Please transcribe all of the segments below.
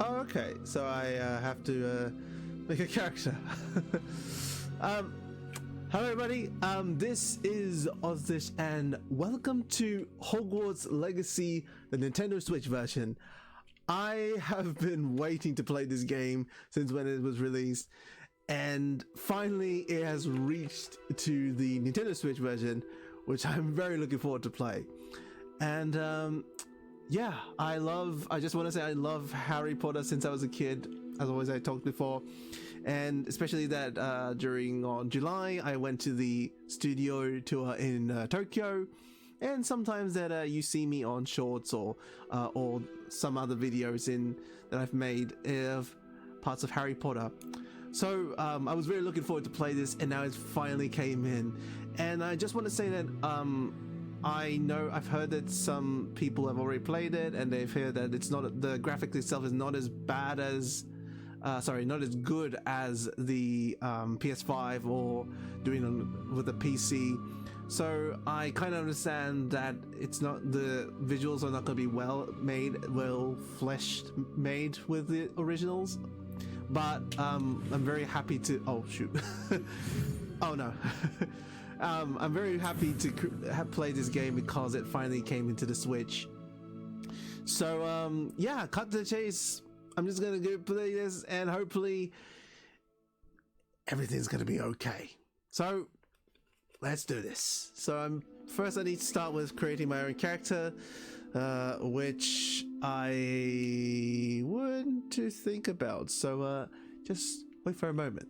Oh, okay. So I have to make a character. Hello everybody, this is AusDish and welcome to Hogwarts Legacy, the Nintendo Switch version. I have been waiting to play this game since when it was released, and finally it has reached to the Nintendo Switch version, which I'm very looking forward to play. And yeah, I just want to say I love Harry Potter since I was a kid, as always I talked before. And especially that on July, I went to the studio tour in Tokyo, and sometimes that you see me on shorts or some other videos that I've made of parts of Harry Potter. So I was really looking forward to play this, and now it finally came in. And I just want to say that I've heard that some people have already played it, and they've heard that the graphics itself is not as bad as. Not as good as the PS5 or doing with the PC. So I kind of understand that the visuals are not going to be well made with the originals. But I'm very happy to. Oh shoot! Oh no! I'm very happy to play this game because it finally came into the Switch. So yeah, cut to the chase. I'm just gonna go play this, and hopefully everything's gonna be okay. So let's do this. So first I need to start with creating my own character, which I want to think about. So just wait for a moment.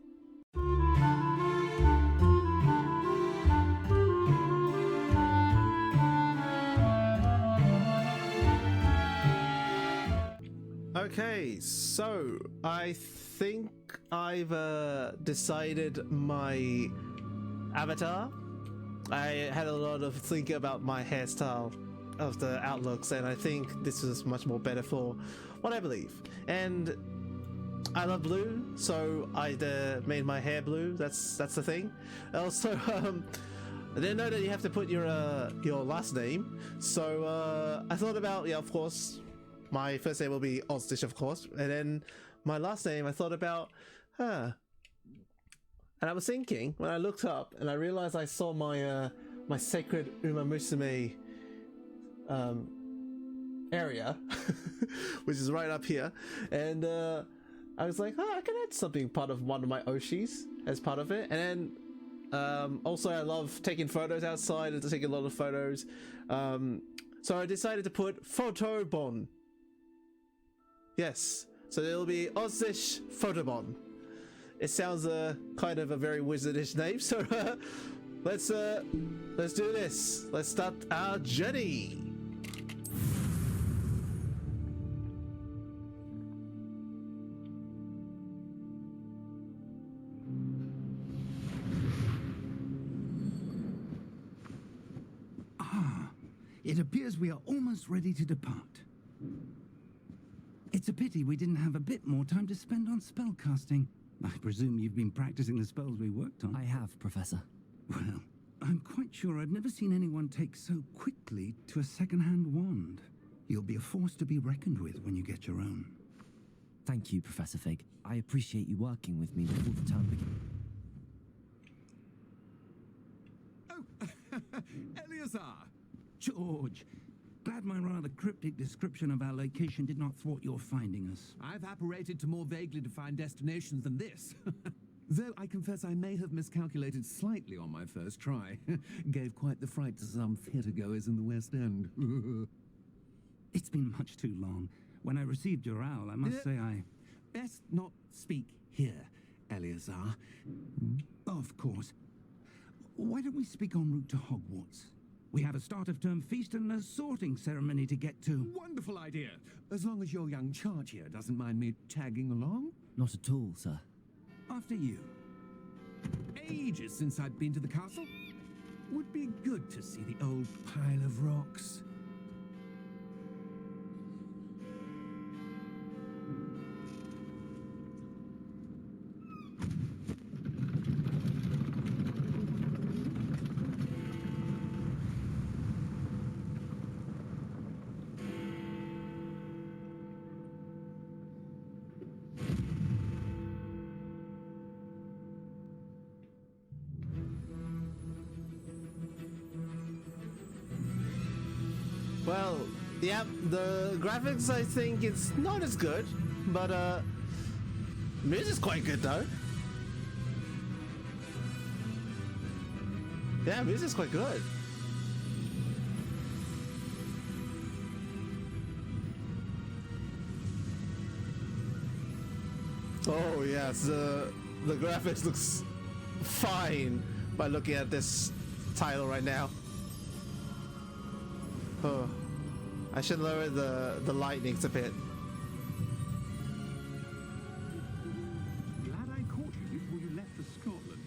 Okay, so I think I've decided my avatar. I had a lot of thinking about my hairstyle of the outlooks, and I think this is much more better for what I believe. And I love blue, so I made my hair blue. That's the thing. Also, I didn't know that you have to put your last name, so I thought about, yeah, of course. My first name will be AusDish, of course, and then my last name I thought about, and I was thinking when I looked up and I realized I saw my my sacred Uma Musume area, which is right up here, and I was like, I can add something part of one of my Oshis as part of it, and then also I love taking photos outside and taking a lot of photos, so I decided to put Photobon. Yes, so it'll be AusDish Photobon. It sounds kind of a very wizardish name, so let's do this. Let's start our journey. It appears we are almost ready to depart. It's a pity we didn't have a bit more time to spend on spellcasting. I presume you've been practicing the spells we worked on. I have, Professor. Well, I'm quite sure I've never seen anyone take so quickly to a second-hand wand. You'll be a force to be reckoned with when you get your own. Thank you, Professor Fig. I appreciate you working with me before the term begins. Oh, Eleazar! George! Glad my rather cryptic description of our location did not thwart your finding us. I've apparated to more vaguely defined destinations than this. Though I confess I may have miscalculated slightly on my first try. Gave quite the fright to some theatre-goers in the West End. It's been much too long. When I received your owl, I must say I... Best not speak here, Eleazar. Of course. Why don't we speak en route to Hogwarts? We have a start-of-term feast and a sorting ceremony to get to. Wonderful idea. As long as your young charge here doesn't mind me tagging along. Not at all, sir. After you. Ages since I'd been to the castle. Would be good to see the old pile of rocks. Well, yeah, the graphics, I think it's not as good, but music's quite good though. Yeah, music's quite good. Oh yes, the graphics looks fine by looking at this title right now. Oh, I should lower the lightnings a bit. Glad I caught you before you left for Scotland.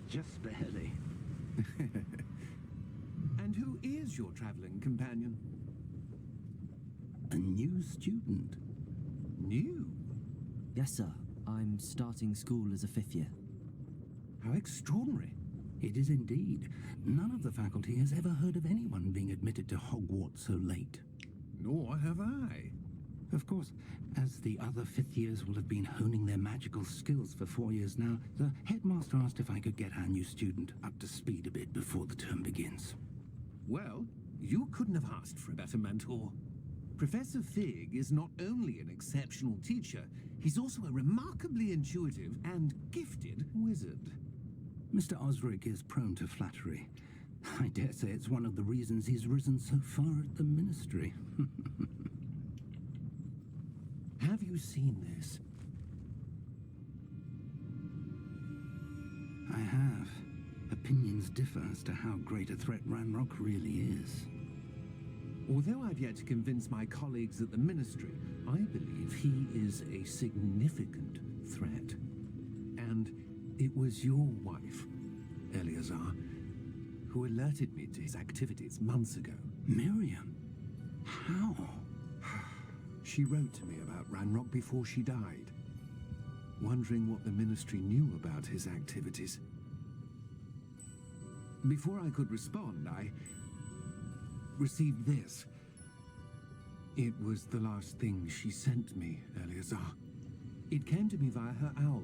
Just barely. And who is your traveling companion? A new student. New? Yes, sir. I'm starting school as a 5th year. How extraordinary. It is indeed. None of the faculty has ever heard of anyone being admitted to Hogwarts so late. Nor have I. Of course, as the other 5th years will have been honing their magical skills for 4 years now, the headmaster asked if I could get our new student up to speed a bit before the term begins. Well, you couldn't have asked for a better mentor. Professor Fig is not only an exceptional teacher, he's also a remarkably intuitive and gifted wizard. Mr. Osric is prone to flattery. I dare say it's one of the reasons he's risen so far at the ministry. Have you seen this? I have. Opinions differ as to how great a threat Ranrock really is. Although I've yet to convince my colleagues at the ministry, I believe he is a significant threat. And it was your wife, Eleazar, who alerted me to his activities months ago. Miriam? How? She wrote to me about Ranrock before she died, wondering what the ministry knew about his activities. Before I could respond, I received this. It was the last thing she sent me, Eleazar. It came to me via her owl,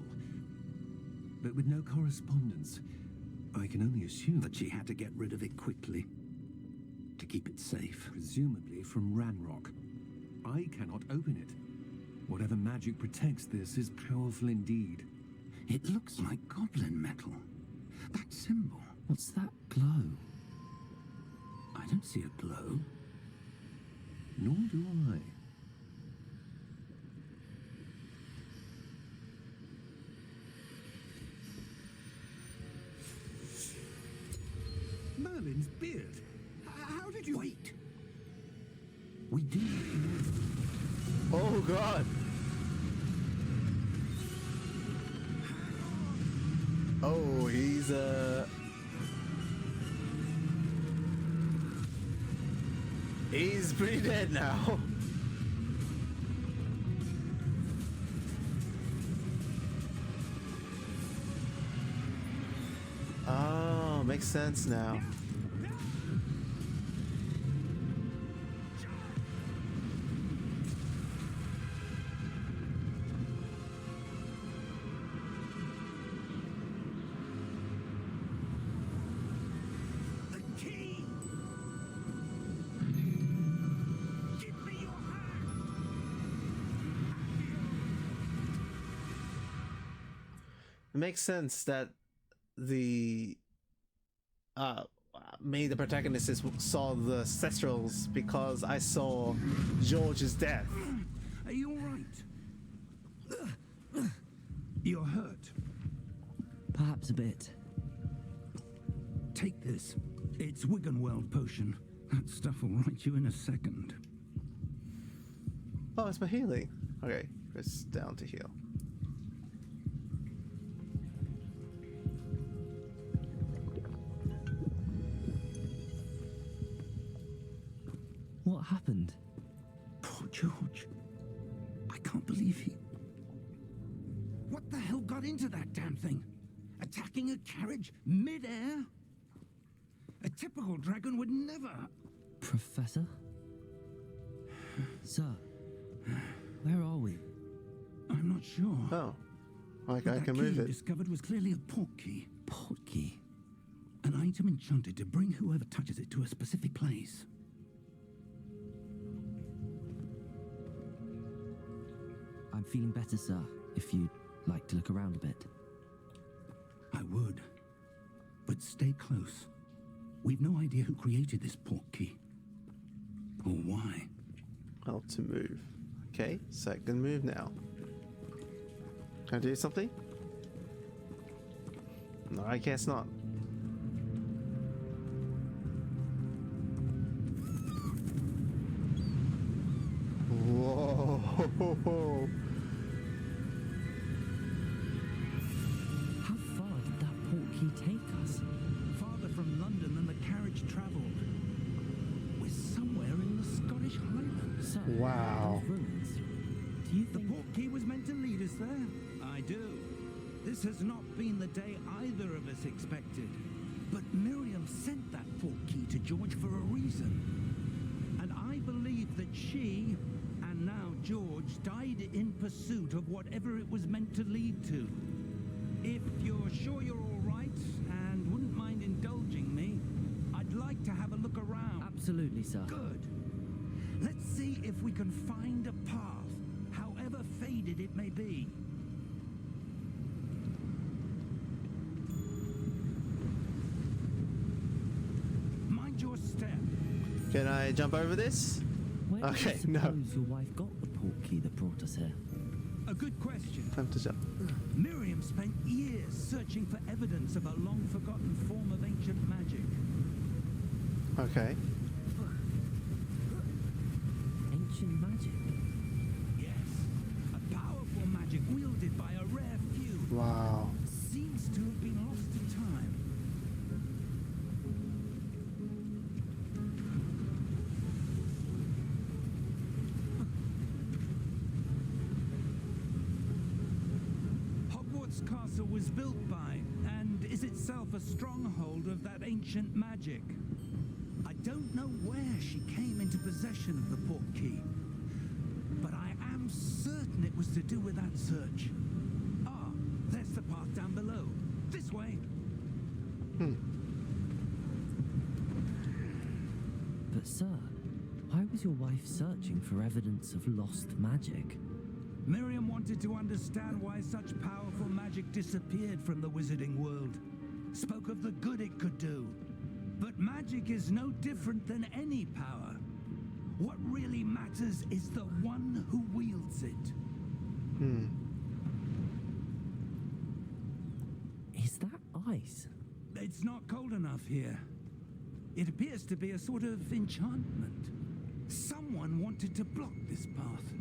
but with no correspondence. I can only assume That she had to get rid of it quickly. To keep it safe. presumably from Ranrock. I cannot open it. Whatever magic protects this is powerful indeed. It looks like goblin metal. That symbol. What's that glow? I don't see a glow. Nor do I. Merlin's beard. How did you... Wait. We do know. Oh god. Oh, he's pretty dead now. Oh, makes sense now. The key! Give me your hand! It makes sense that the me, the protagonist, saw the Cestrals because I saw George's death. Are you all right? You're hurt. Perhaps a bit. Take this. It's Wiggenweld potion. That stuff will right you in a second. Oh, it's my healing. Okay, press down to heal. What happened? Poor George. I can't believe he... What the hell got into that damn thing? Attacking a carriage mid-air? A typical dragon would never... Professor? Sir, where are we? I'm not sure. Oh, like But I that can key move you it. discovered was clearly a portkey. Portkey. An item enchanted to bring whoever touches it to a specific place. I'm feeling better, sir, if you'd like to look around a bit. I would. But stay close. We've no idea who created this portkey. Or why. How to move. Okay, second move now. Can I do something? No, I guess not. Whoa! How far did that portkey take us? Farther from London than the carriage travelled. We're somewhere in the Scottish Highlands. Sir, Wow. those ruins. Do you The think... portkey was meant to lead us there? I do. This has not been the day either of us expected. But Miriam sent that portkey to George for a reason. And I believe that she, and now George, died in pursuit of whatever it was meant to lead to. If you're sure you're all right and wouldn't mind indulging me, I'd like to have a look around. Absolutely, sir. Good. Let's see if we can find a path, however faded it may be. Mind your step. Can I jump over this? Where do Okay, you no. suppose your wife got the portkey that brought us here? A good question. Time to jump. Miriam spent years searching for evidence of a long-forgotten form of ancient magic. Okay. Ancient magic? Yes, a powerful magic wielded by a rare few. Wow. Seems to have been lost to time. Hogwarts Castle was built by, and is itself a stronghold of that ancient magic. I don't know where she came into possession of the portkey, but I am certain it was to do with that search. Ah, there's the path down below. This way. But, sir, why was your wife searching for evidence of lost magic? Miriam wanted to understand why such powerful magic disappeared from the wizarding world. Spoke of the good it could do. But magic is no different than any power. What really matters is the one who wields it. Is that ice? It's not cold enough here. It appears to be a sort of enchantment. Someone wanted to block this path.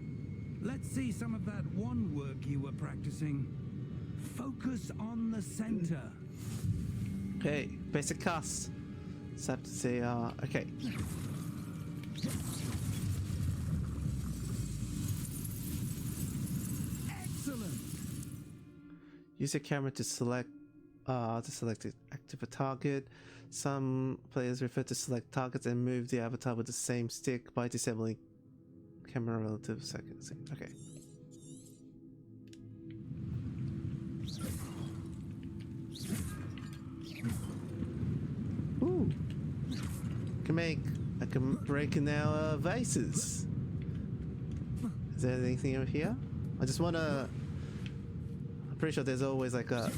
Let's see some of that wand work you were practicing. Focus on the center. Okay, basic cast. So I have to say, okay. Excellent. Use your camera to select active a target. Some players refer to select targets and move the avatar with the same stick by disabling camera relative seconds. Okay. Ooh. I can break in our vases. Is there anything over here? I just wanna. I'm pretty sure there's always like a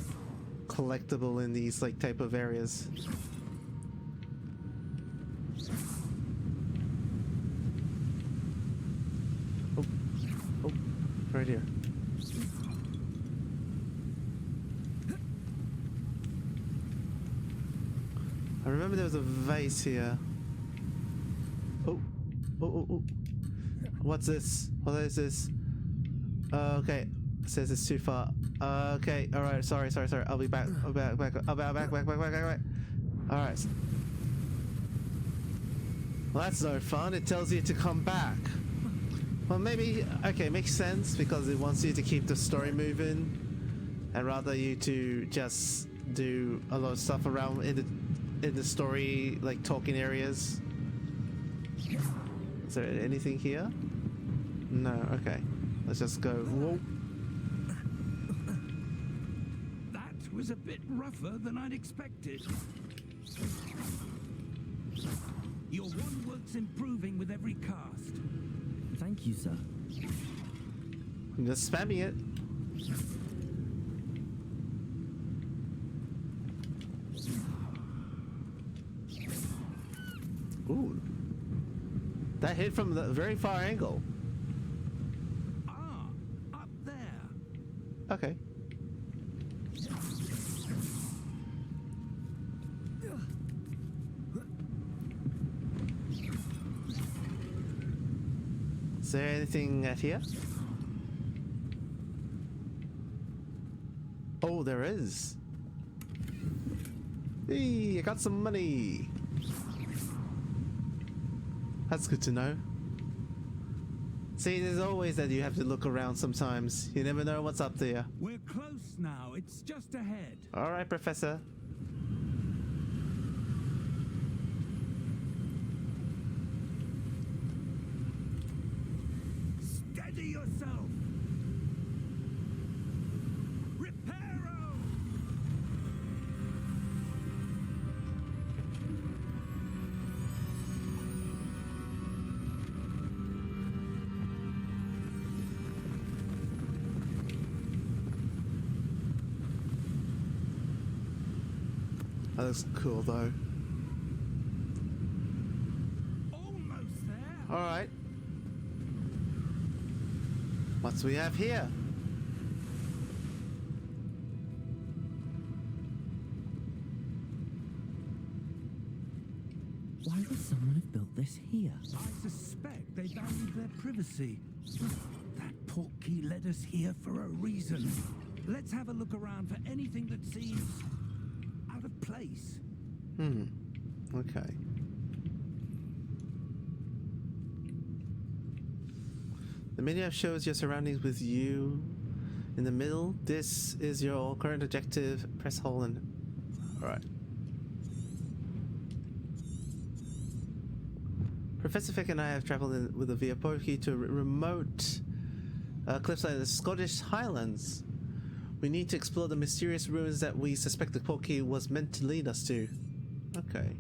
collectible in these like type of areas. Oh, right here. I remember there was a vase here. Oh. What's this? What is this? Okay. It says it's too far. Okay. All right. Sorry. I'll be back. I'll be back. All right. Well, that's no fun. It tells you to come back. Well, maybe. Okay, makes sense because it wants you to keep the story moving, and rather you to just do a lot of stuff around in the story, like talking areas. Is there anything here? No. Okay. Let's just go. Whoa. That was a bit rougher than I'd expected. Your wand work's improving with every cast. Thank you, sir. I'm just spamming it. Ooh. That hit from the very far angle. Ah, up there. Okay. Is there anything at here? Oh, there is. Hey, I got some money. That's good to know. See, there's always that you have to look around sometimes. You never know what's up there. We're close now. It's just ahead. All right, Professor. Steady yourself. Reparo. That looks cool, though. Almost there. All right. What do we have here? Why would someone have built this here? I suspect they valued their privacy. That portkey led us here for a reason. Let's have a look around for anything that seems out of place. Okay. The menu shows your surroundings with you in the middle. This is your current objective. Press hold and... Alright. Professor Fick and I have traveled with a via portkey to a remote cliffside of the Scottish Highlands. We need to explore the mysterious ruins that we suspect the portkey was meant to lead us to. Okay.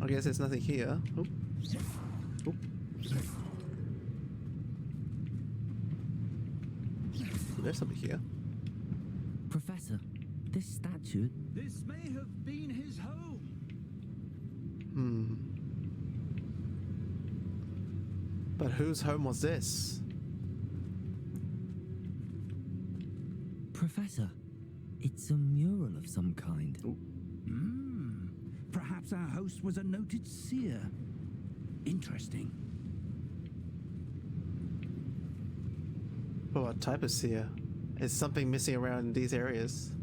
I guess there's nothing here. Oop. Oop. There's something here. Professor, this statue... This may have been his home. But whose home was this? Professor, it's a mural of some kind. Perhaps our host was a noted seer. Interesting. But what type of seer? Is something missing around these areas?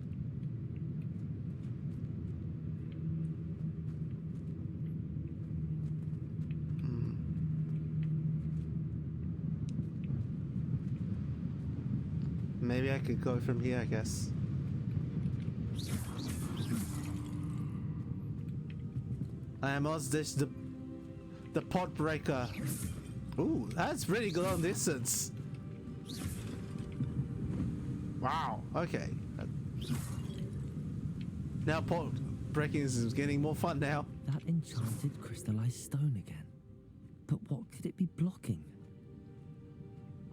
Maybe I could go from here, I guess. I am AusDish, the pot breaker. Ooh, that's pretty good on distance. Wow, okay. Now pot breaking is getting more fun now. That enchanted crystallized stone again. But what could it be blocking?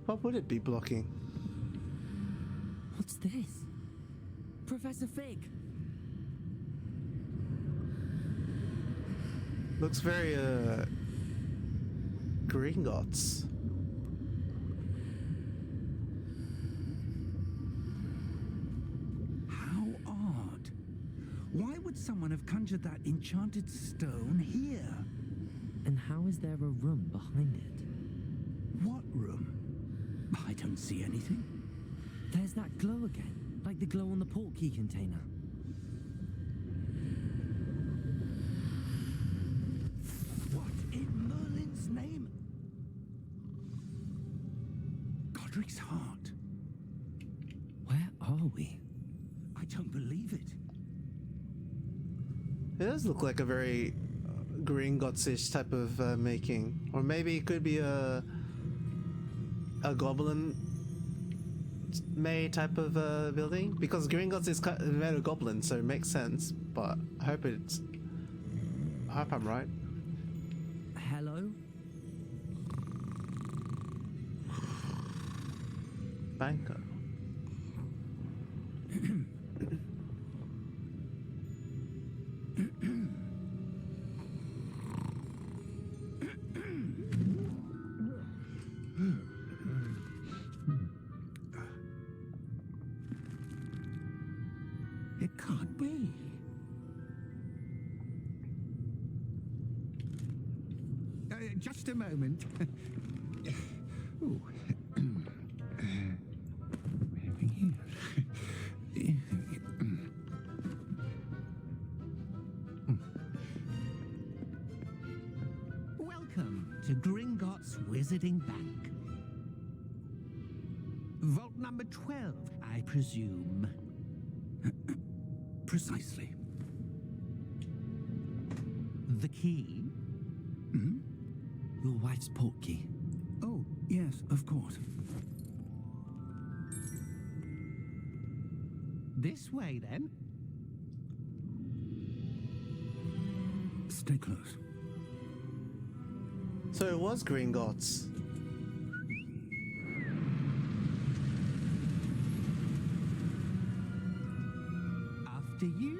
What would it be blocking? What's this? Professor Fig! Looks very, Gringotts. How odd. Why would someone have conjured that enchanted stone here? And how is there a room behind it? What room? I don't see anything. There's that glow again, like the glow on the portkey container. What in Merlin's name? Godric's heart. Where are we? I don't believe it. It does look like a very Gringotts-ish type of making. Or maybe it could be a goblin made type of building, because Gringotts is made of goblins, so it makes sense. But I hope I'm right. Hello? Banker. It can't be. Just a moment. Ooh. Welcome to Gringotts Wizarding Bank. Vault number 12, I presume. Precisely. The key? Hmm? Your wife's portkey. Oh, yes, of course. This way, then. Stay close. So it was Gringotts. After you.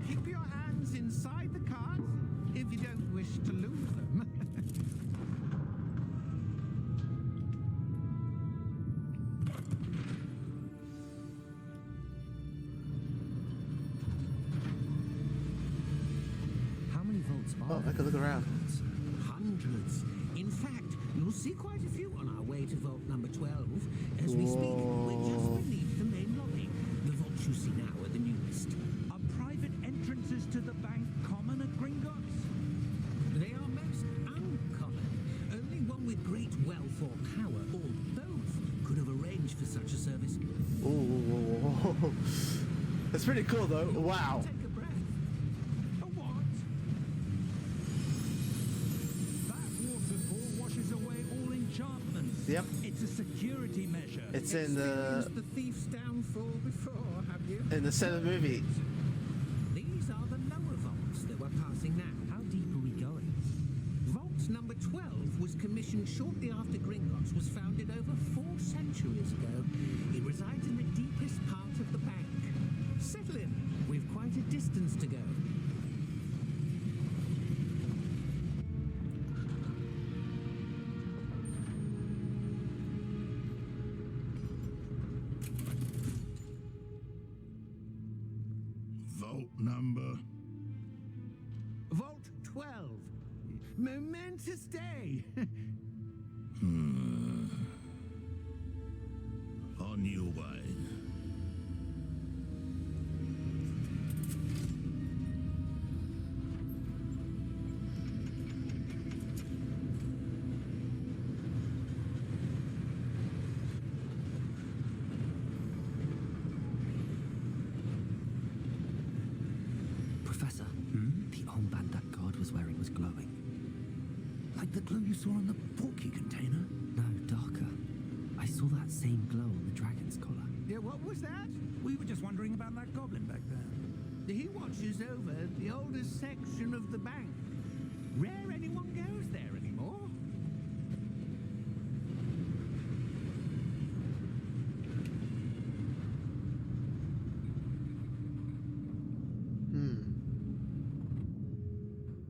Keep your hands inside the cart if you don't wish to lose them. How many vaults are Oh, there? I can look around. Hundreds. In fact, you'll see quite a few on our way to vault number 12. As we speak, we're just beneath the main lobby. The vaults you see now are the newest. Are private entrances to the bank common at Gringotts? They are most uncommon. Only one with great wealth or power, or both, could have arranged for such a service. Ooh. That's pretty cool though. Wow. Take a breath. A what? That waterfall washes away all enchantments. Yep. It's a security measure. It's in Experienced the thief's downfall before, have you? the 7 movie. These are the lower vaults that we're passing now. How deep are we going? Vault number 12 was commissioned shortly after Gringotts was founded over 4 centuries ago. It resides in the deepest part of the bank. Settle in. We've quite a distance to go. Vault number. Vault 12. Momentous day. On your way. Professor, the armband that guard was wearing was glowing. Like the glow you saw on the portkey container? No, darker. I saw that same glow on the dragon's collar. Yeah, what was that? We were just wondering about that goblin back there. He watches over the oldest section of the bank. Rare anyone goes there anymore.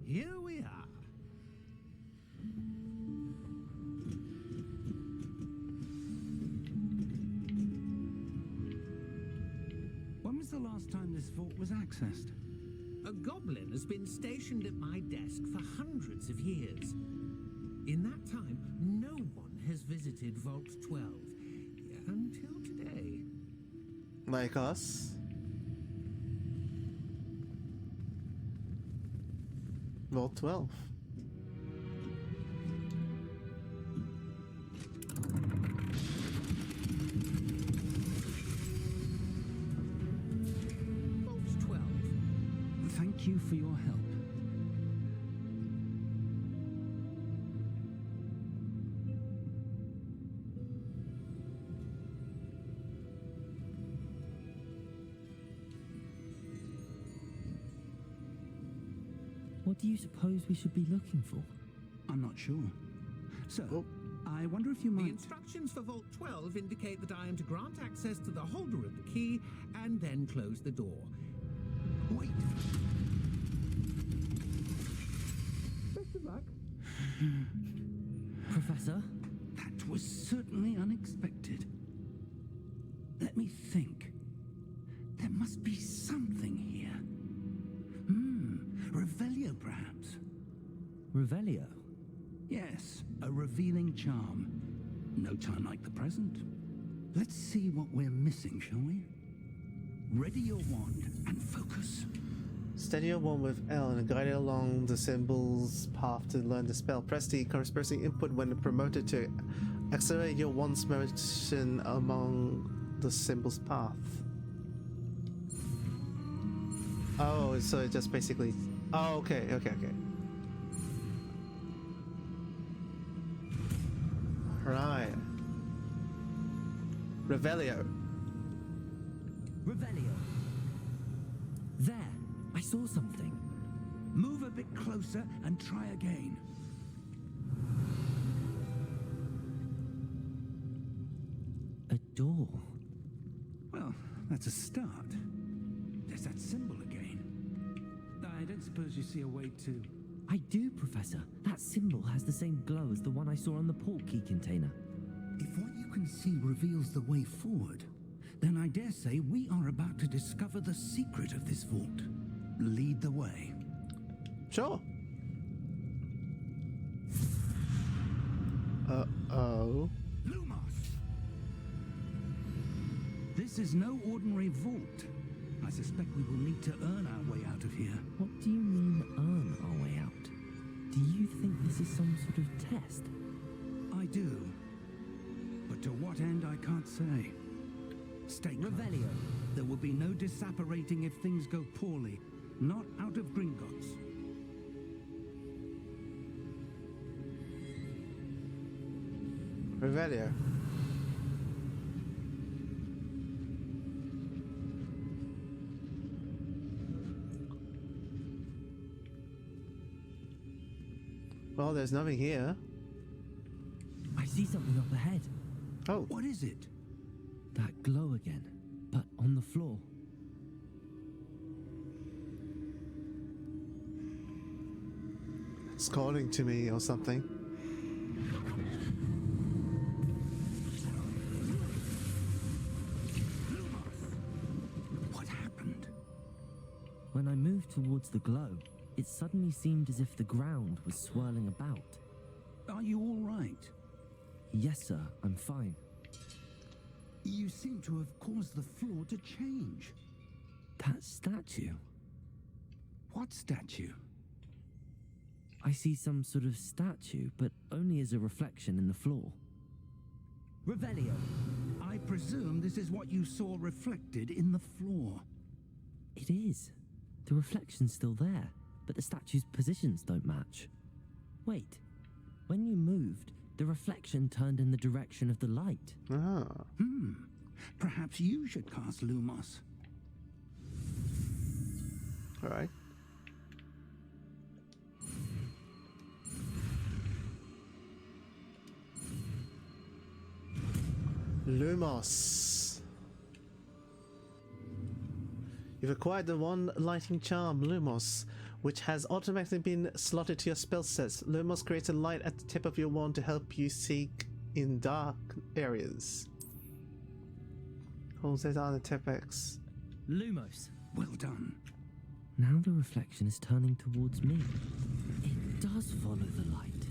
Here we are. When was the last time this vault was accessed? A goblin has been stationed at my desk for hundreds of years. In that time, no one has visited Vault 12 until today. Like us. Vault 12. Vault 12. Thank you for your help. What do you suppose we should be looking for? I'm not sure. Sir, Oh. I wonder if you The might... instructions for Vault 12 indicate that I am to grant access to the holder of the key and then close the door. Wait. Best of luck. Professor? That was certainly unexpected. Let me think. There must be something here. Revelio, perhaps. Revelio? Yes, a revealing charm. No time like the present. Let's see what we're missing, shall we? Ready your wand and focus. Steady your wand with L and guide it along the symbol's path to learn the spell. Press the corresponding input when promoted to accelerate your wand's motion among the symbol's path. Oh, so it just basically... Oh, okay. Right. Revelio. Revelio! There! I saw something. Move a bit closer and try again. A door. Well, that's a start. There's that symbol again. I don't suppose you see a way to... I do, Professor. That symbol has the same glow as the one I saw on the port key container. If what you can see reveals the way forward, then I dare say we are about to discover the secret of this vault. Lead the way. Sure. Uh-oh. Lumos! This is no ordinary vault. I suspect we will need to earn our way out of here. What do you mean, earn our way out? Do you think this is some sort of test? I do. But to what end, I can't say. Stay close. Revelio. There will be no disapparating if things go poorly. Not out of Gringotts. Revelio. Well, there's nothing here. I see something up ahead. Oh, What is it? That glow again, but on the floor. it's calling to me or something. What happened? When I moved towards the glow, it suddenly seemed as if the ground was swirling about. Are you all right? Yes, sir, I'm fine. You seem to have caused the floor to change. That statue. What statue? I see some sort of statue, but only as a reflection in the floor. Revelio. I presume this is what you saw reflected in the floor. It is. The reflection's still there, but the statue's positions don't match. Wait. When you moved, the reflection turned in the direction of the light. Ah. Perhaps you should cast Lumos. All right. Lumos. You've acquired the one lighting charm, Lumos, which has automatically been slotted to your spell sets. Lumos creates a light at the tip of your wand to help you seek in dark areas. Hold Z on the tip X. Lumos. Well done. Now the reflection is turning towards me. It does follow the light.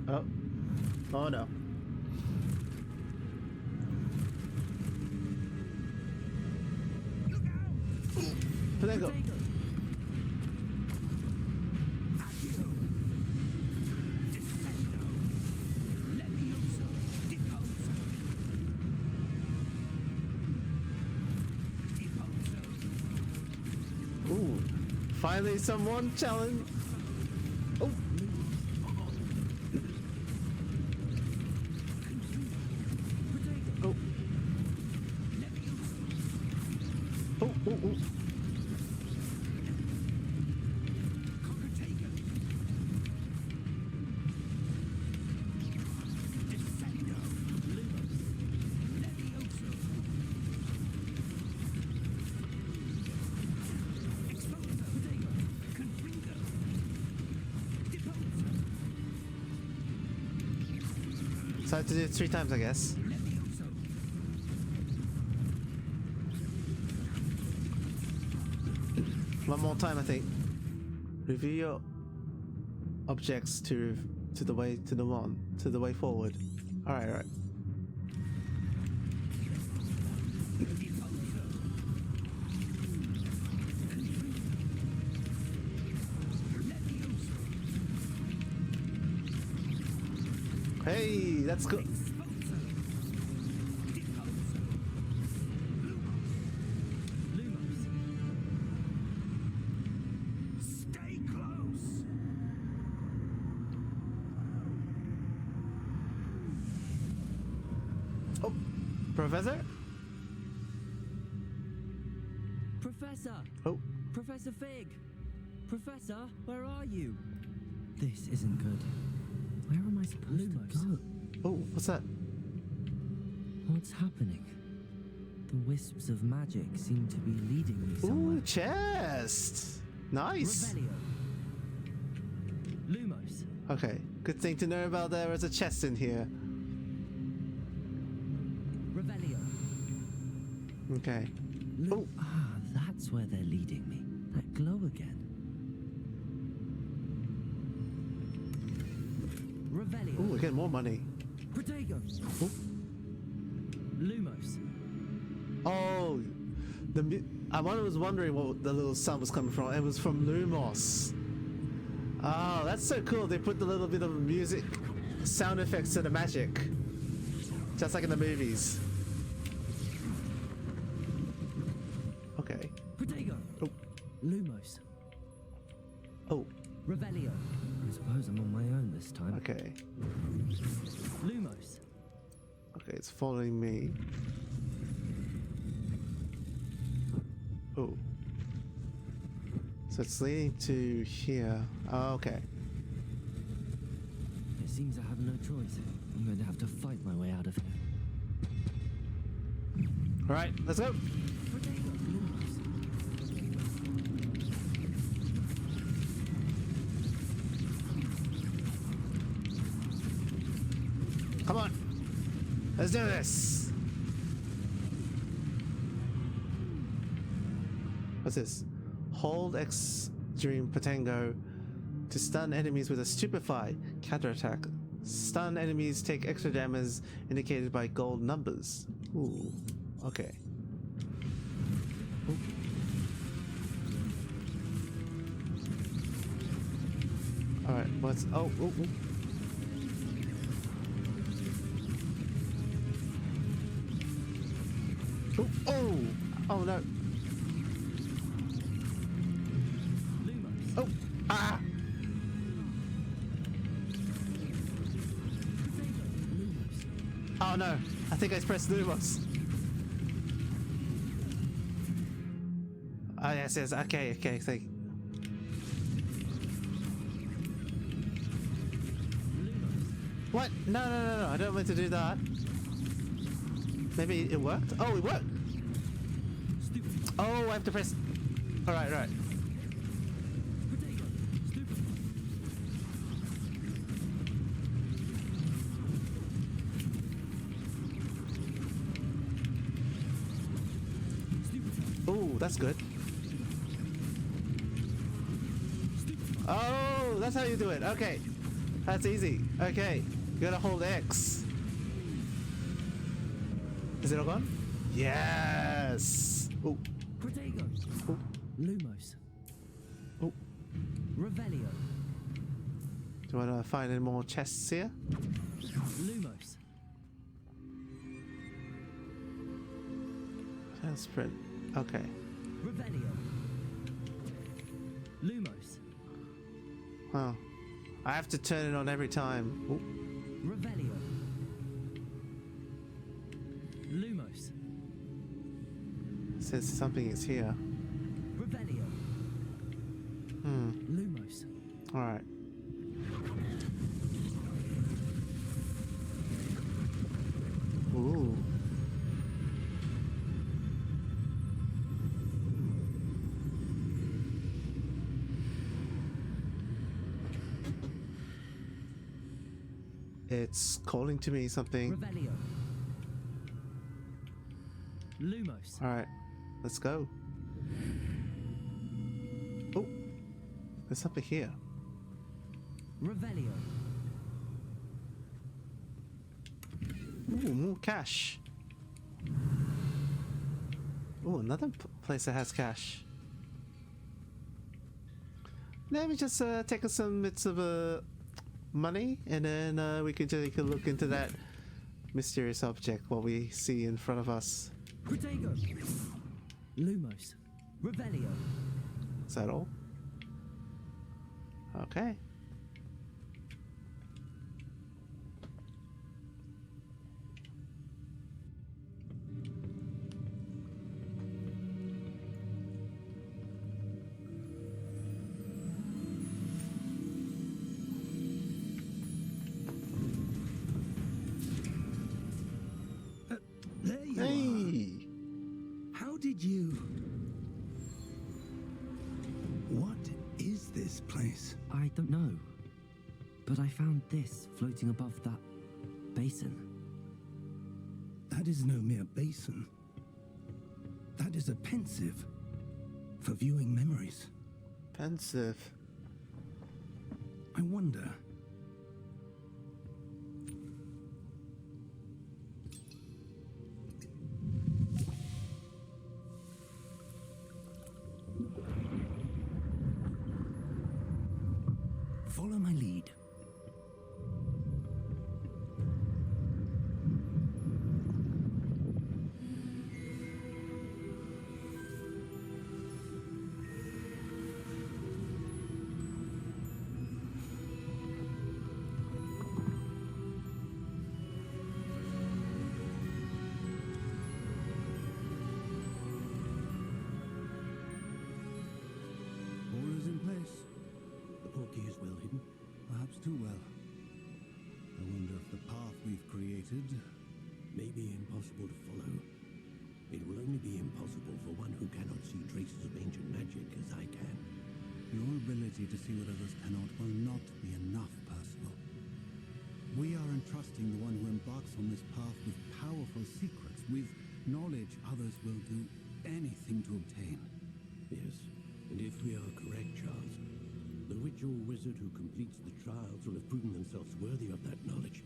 Oh. Oh no. Protego. Ooh. Finally someone challenge. Oh. Oh. Ooh, ooh. So I have to do it 3 times, I guess. One more time, I think. Review your objects to the way forward. All right. Hey, that's good. Stay close. Oh, Professor? Professor! Oh, Professor Fig! Professor, where are you? This isn't good. Where am I supposed to go? oh, what's that? What's happening? The wisps of magic seem to be leading me somewhere. Ooh, chest. Nice. Revelio. Lumos. Okay, good thing to know about. There is a chest in here. Revelio. Okay. Oh, Ah, that's where they're leading me. That glow again. Revelio. ooh, we're getting more money. Protego. Oh, Lumos. oh, I was wondering what the little sound was coming from. It was from Lumos. Oh, that's so cool. They put the little bit of music, sound effects to the magic, just like in the movies. Okay. Protego. Oh, Lumos. oh, Revelio. I suppose I'm on my own this time. okay. Lumos. Okay, it's following me. Oh. So it's leading to here. Oh, okay. It seems I have no choice. I'm going to have to fight my way out of here. All right, let's go. Protego. Lumos. Come on. Let's do this. What's this? Hold X during Patango to stun enemies with a stupefy counterattack. Stun enemies take extra damage indicated by gold numbers. Ooh, okay. Ooh. All right, what's oh. Oh no. Lumos. Oh, ah. Lumos. Oh no, I think I pressed Lumos. Oh yes, okay, thank you. What? No, I don't want to do that. Maybe it worked? Oh, it worked! Oh, I have to press... Alright. Protego. Stupid. Oh, that's good. Oh, that's how you do it. Okay. That's easy. Okay. You gotta hold X. Is it all gone? Yes! Oh. Protego. Oh. Lumos. Oh. Revelio. Do you want to find any more chests here? Lumos. Sprint. Okay. Revelio. Lumos. Wow. I have to turn it on every time. Oh. Revelio. Lumos. Says something is here. Revelio. Lumos. Alright. Ooh. It's calling to me something. Revelio. Lumos. Alright, let's go. Oh, there's something here. Revelio. Ooh, more cash. Oh, another place that has cash. Let me just take us some bits of money, and then we can take a look into that mysterious object what we see in front of us. Protego. Lumos. Revelio. Is that all? Okay. There you Hey! are. How did you... What is this place? I don't know. But I found this floating above that basin. That is no mere basin. That is a pensive for viewing memories. Pensive. I wonder... Follow my lead. All is in place. The portkey is well hidden, perhaps too well. I wonder if the path we've created may be impossible to follow. It will only be impossible for one who cannot see traces of ancient magic as I can. Your ability to see what others cannot will not be enough, Percival. We are entrusting the one who embarks on this path with powerful secrets, with knowledge others will do anything to obtain. Yes, and if we are correct, Charles, the witch or wizard who completes the trials will have proven themselves worthy of that knowledge,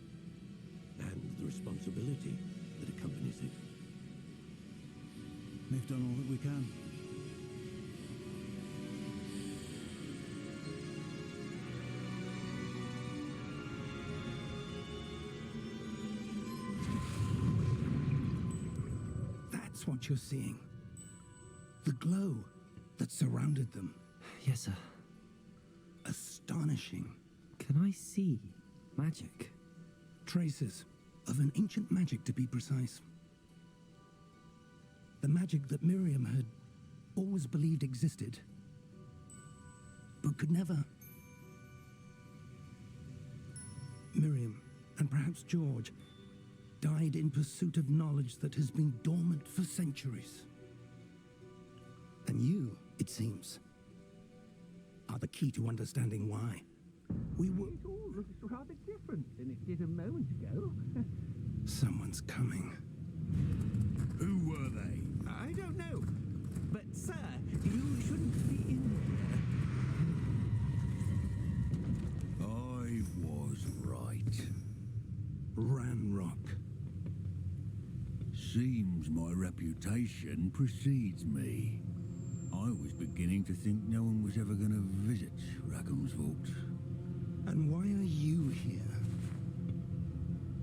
and the responsibility that accompanies it. We've done all that we can. That's what you're seeing. The glow that surrounded them. Yes, sir. Astonishing. Can I see magic? Traces of an ancient magic, to be precise. The magic that Miriam had always believed existed, but could never. Miriam, and perhaps George, died in pursuit of knowledge that has been dormant for centuries. And you, it seems, are the key to understanding why. We were... It all looks rather different than it did a moment ago. Someone's coming. Who were they? I don't know. But, sir, you shouldn't be in I was right. Ranrock. Seems my reputation precedes me. I was beginning to think no one was ever going to visit Rackham's Vault. And why are you here?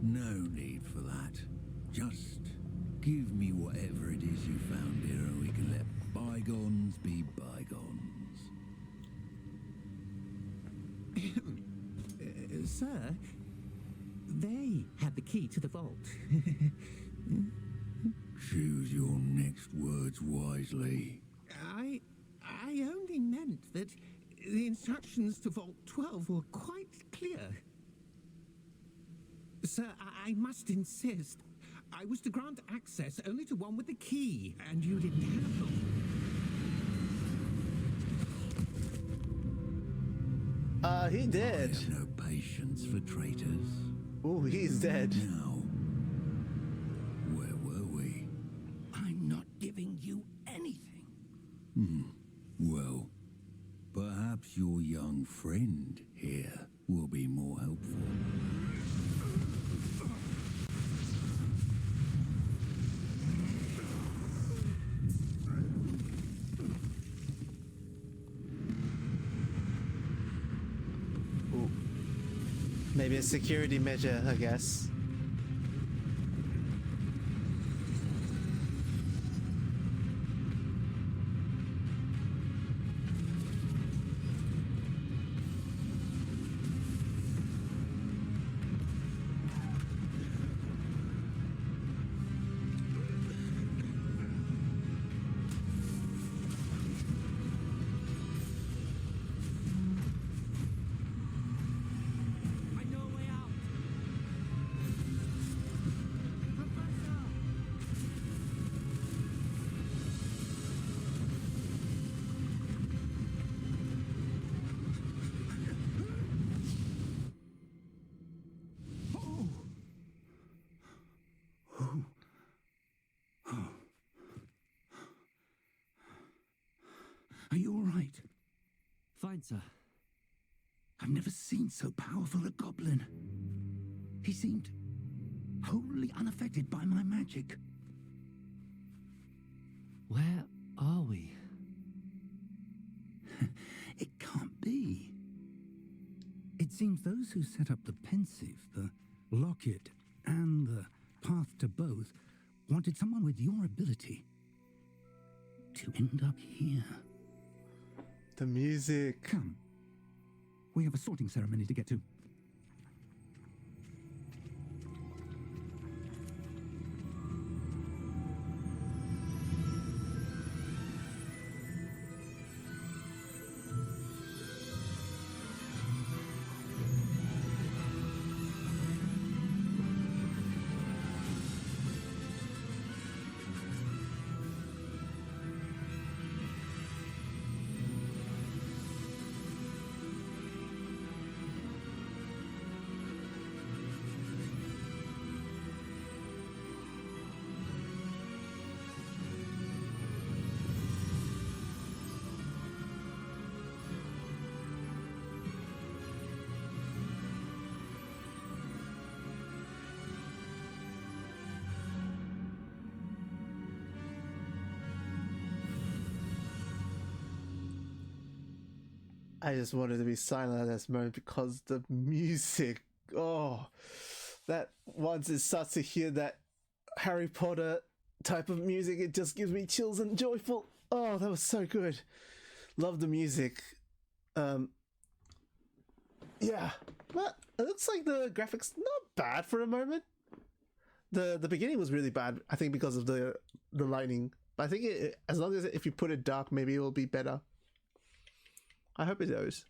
No need for that. Just give me whatever it is you found here and we can let bygones be bygones. Sir, they had the key to the vault. Choose your next words wisely. I only meant that the instructions to Vault 12 were quite clear. Sir, I must insist. I was to grant access only to one with the key, and you didn't have them. He did. I have no patience for traitors. Oh, he's dead. Now, where were we? I'm not giving you anything. Well, perhaps your young friend here will be more helpful. Maybe a security measure, I guess. Are you all right? Fine, sir. I've never seen so powerful a goblin. He seemed wholly unaffected by my magic. Where are we? It can't be. It seems those who set up the pensive, the locket, and the path to both wanted someone with your ability to end up here. The music. Come. We have a sorting ceremony to get to. I just wanted to be silent at this moment because the music, oh, that once it starts to hear that Harry Potter type of music, it just gives me chills and joyful. Oh, that was so good. Love the music. Yeah, but it looks like the graphics not bad for a moment. The beginning was really bad, I think, because of the lighting. But I think as long as if you put it dark, maybe it will be better. I hope it does.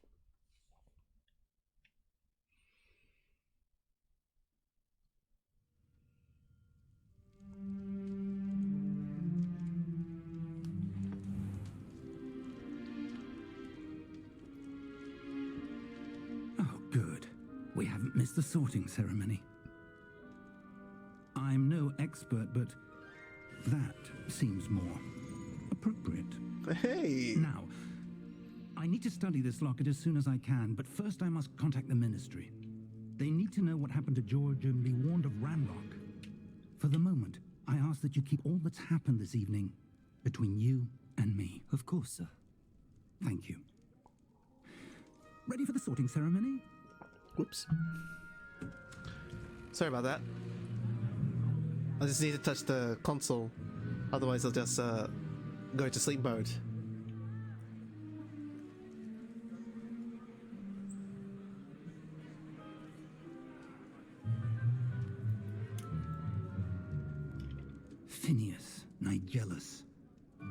Oh, good. We haven't missed the sorting ceremony. I'm no expert, but that seems more appropriate. Hey! Now, I need to study this locket as soon as I can, but first I must contact the Ministry. They need to know what happened to George and be warned of Ramrock. For the moment, I ask that you keep all that's happened this evening between you and me. Of course, sir. Thank you. Ready for the sorting ceremony? Whoops. Sorry about that. I just need to touch the console. Otherwise I'll just go to sleep mode. Latinius, Nigellus,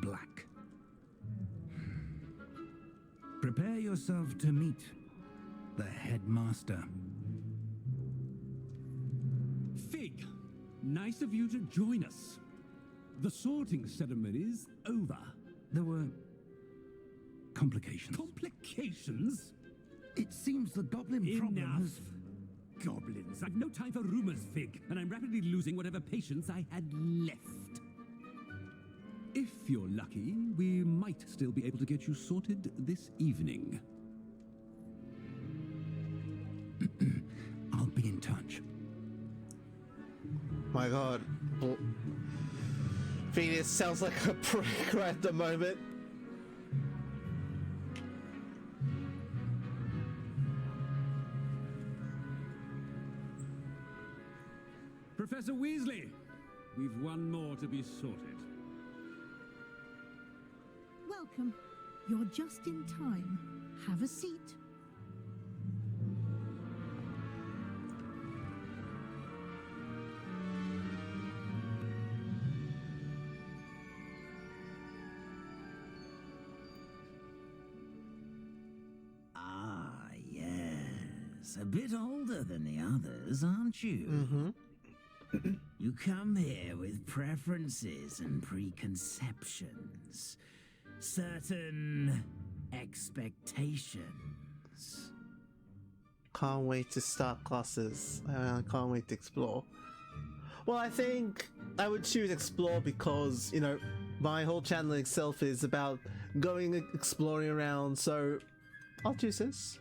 Black. Prepare yourself to meet the headmaster. Fig, nice of you to join us. The sorting ceremony's over. There were complications. Complications? It seems the goblin problem Enough. has... Goblins. I've no time for rumors, Fig, and I'm rapidly losing whatever patience I had left. If you're lucky, we might still be able to get you sorted this evening. I'll be in touch. My god. Oh. Venus sounds like a prick right at the moment. Professor Weasley, we've one more to be sorted. Welcome. You're just in time. Have a seat. Ah, yes. A bit older than the others, aren't you? Mm-hmm. You come here with preferences and preconceptions. Certain expectations. Can't wait to start classes. I can't wait to explore. Well, I think I would choose explore because, you know, my whole channel itself is about going exploring around, so I'll choose this.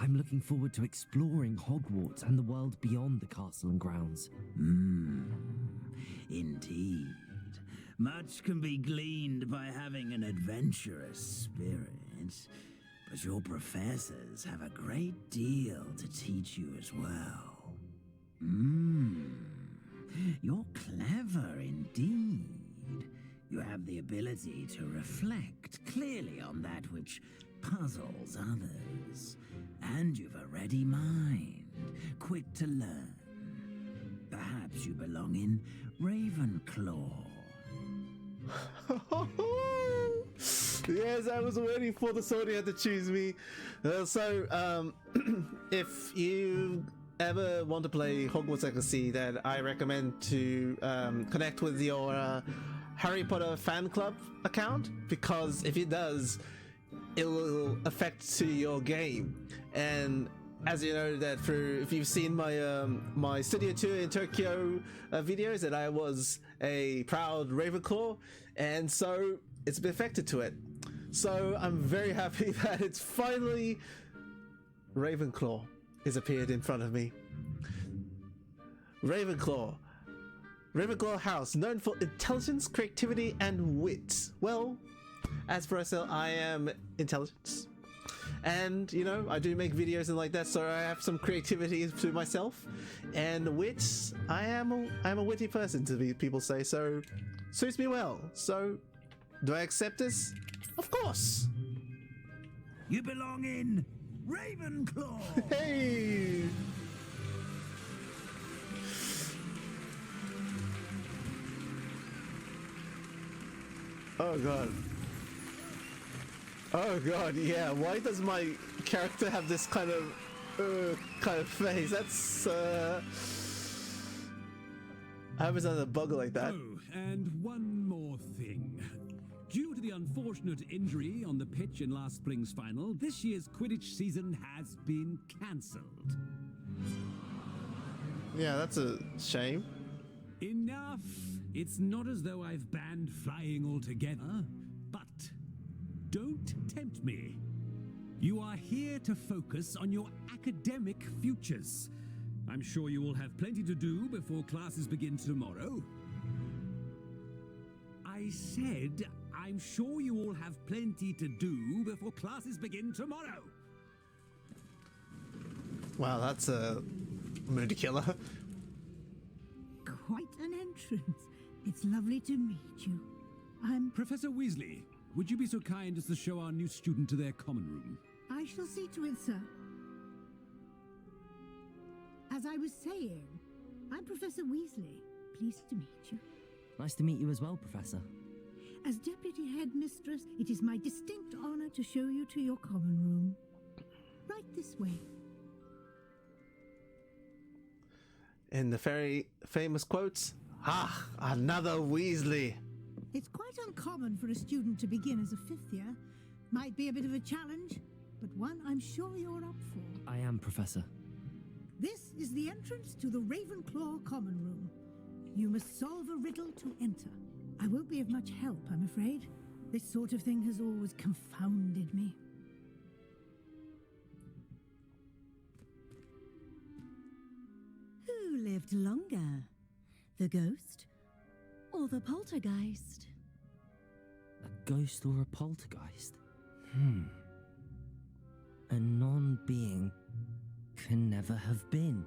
I'm looking forward to exploring Hogwarts and the world beyond the castle and grounds. Indeed. Much can be gleaned by having an adventurous spirit, but your professors have a great deal to teach you as well. You're clever indeed. You have the ability to reflect clearly on that which puzzles others. And you've a ready mind, quick to learn. Perhaps you belong in Ravenclaw. Yes, I was waiting for the sword. You had to choose me. If you ever want to play Hogwarts Legacy, then I recommend to connect with your Harry Potter fan club account, because if it does, it will affect to your game. And as you know that if you've seen my my Studio Tour in Tokyo videos, that I was a proud Ravenclaw, and so it's been affected to it. So I'm very happy that it's finally Ravenclaw has appeared in front of me. Ravenclaw House, known for intelligence, creativity, and wit. Well, as for myself, I am intelligence. And, you know, I do make videos and like that, so I have some creativity to myself. And wit, I'm a witty person, to people say, so suits me well. So, do I accept this? Of course! You belong in Ravenclaw! Hey! Oh god. Oh god, yeah. Why does my character have this kind of face? That's I haven't done a bug like that. Oh, and one more thing. Due to the unfortunate injury on the pitch in last spring's final, this year's Quidditch season has been cancelled. Yeah, that's a shame. Enough! It's not as though I've banned flying altogether, but don't tempt me. You are here to focus on your academic futures. I'm sure you will have plenty to do before classes begin tomorrow. I said, I'm sure you all have plenty to do before classes begin tomorrow. Wow, that's a mood killer. Quite an entrance. It's lovely to meet you. I'm... Professor Weasley, would you be so kind as to show our new student to their common room? I shall see to it, sir. As I was saying, I'm Professor Weasley. Pleased to meet you. Nice to meet you as well, Professor. As Deputy Headmistress, it is my distinct honor to show you to your common room. Right this way. In the very famous quotes, "Ah, another Weasley." It's quite uncommon for a student to begin as a fifth year. Might be a bit of a challenge, but one I'm sure you're up for. I am, Professor. This is the entrance to the Ravenclaw common room. You must solve a riddle to enter. I won't be of much help, I'm afraid. This sort of thing has always confounded me. Who lived longer? The ghost or the poltergeist? A ghost or a poltergeist? A non-being can never have been.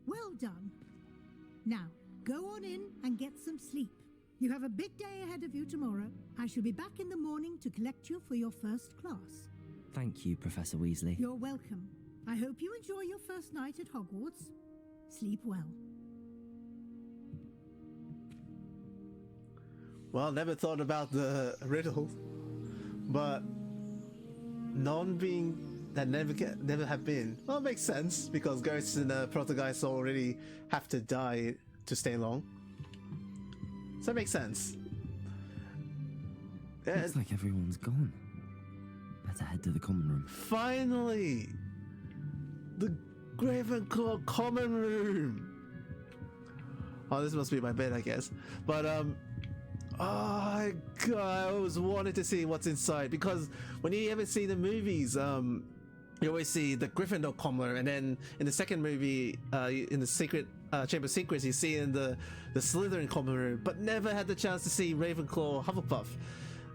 Well done. Now, go on in and get some sleep. You have a big day ahead of you tomorrow. I shall be back in the morning to collect you for your first class. Thank you, Professor Weasley. You're welcome. I hope you enjoy your first night at Hogwarts. Sleep well. Well, never thought about the riddle, but non-being that never have been. Well, it makes sense because ghosts and poltergeists already have to die to stay long, so it makes sense. Looks like everyone's gone. Better head to the common room. Finally, the Ravenclaw common room. Oh, this must be my bed, I guess. But oh god, I always wanted to see what's inside because when you ever see the movies, you always see the Gryffindor common room, and then in the second movie, in the secret Chamber of Secrets, you see in the Slytherin common room, but never had the chance to see Ravenclaw Hufflepuff.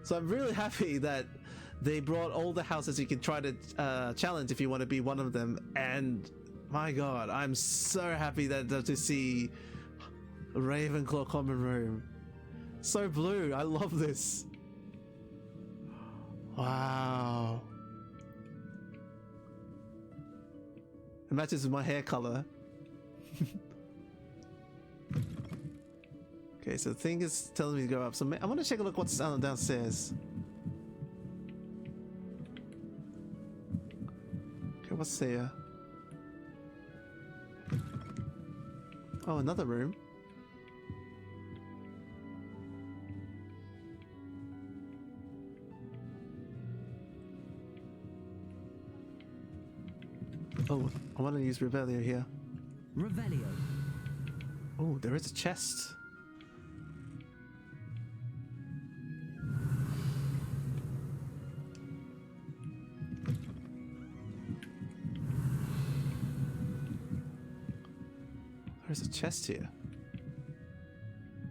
So I'm really happy that they brought all the houses you can try to challenge if you want to be one of them. And my god, I'm so happy that to see Ravenclaw common room. So blue, I love this. Wow. It matches with my hair color. Okay, so the thing is telling me to go up. So I want to check a look what's downstairs. Okay, what's here? Oh, another room. Oh, I want to use Revelio here. Revelio. Oh, there is a chest. There's a chest here.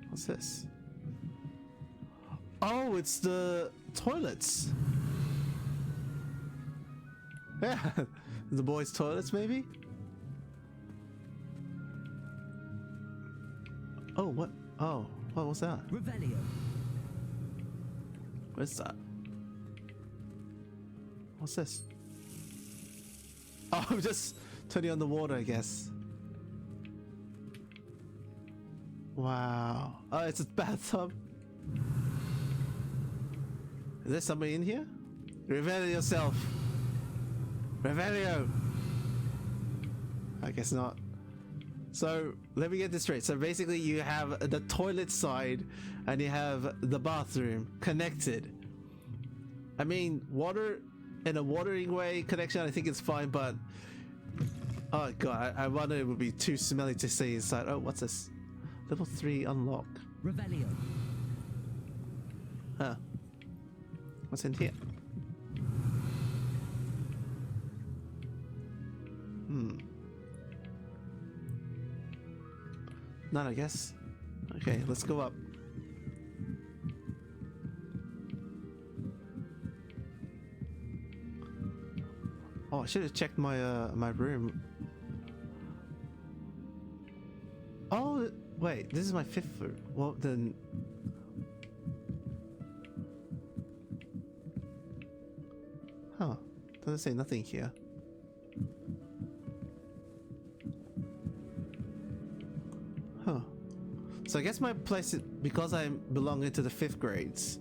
What's this? Oh, it's the toilets. Yeah, the boys' toilets, maybe? Oh, what? Oh, what was that? Revelio. What's that? What's this? Oh, I'm just turning on the water, I guess. Wow. Oh, it's a bathtub. Is there somebody in here? Reveal yourself. Revelio. I guess not. So let me get this straight. So basically you have the toilet side and you have the bathroom connected. I mean, water in a watering way connection, I think it's fine, but oh god, I wonder it would be too smelly to stay inside. Oh, what's this? Level 3 unlock. Revelio. Huh. What's in here? None, I guess. Okay, let's go up. Oh, I should have checked my my room. Oh, wait, this is my 5th room. Well, then. Huh? Doesn't say nothing here. So I guess my place, because I belong into the 5th grades,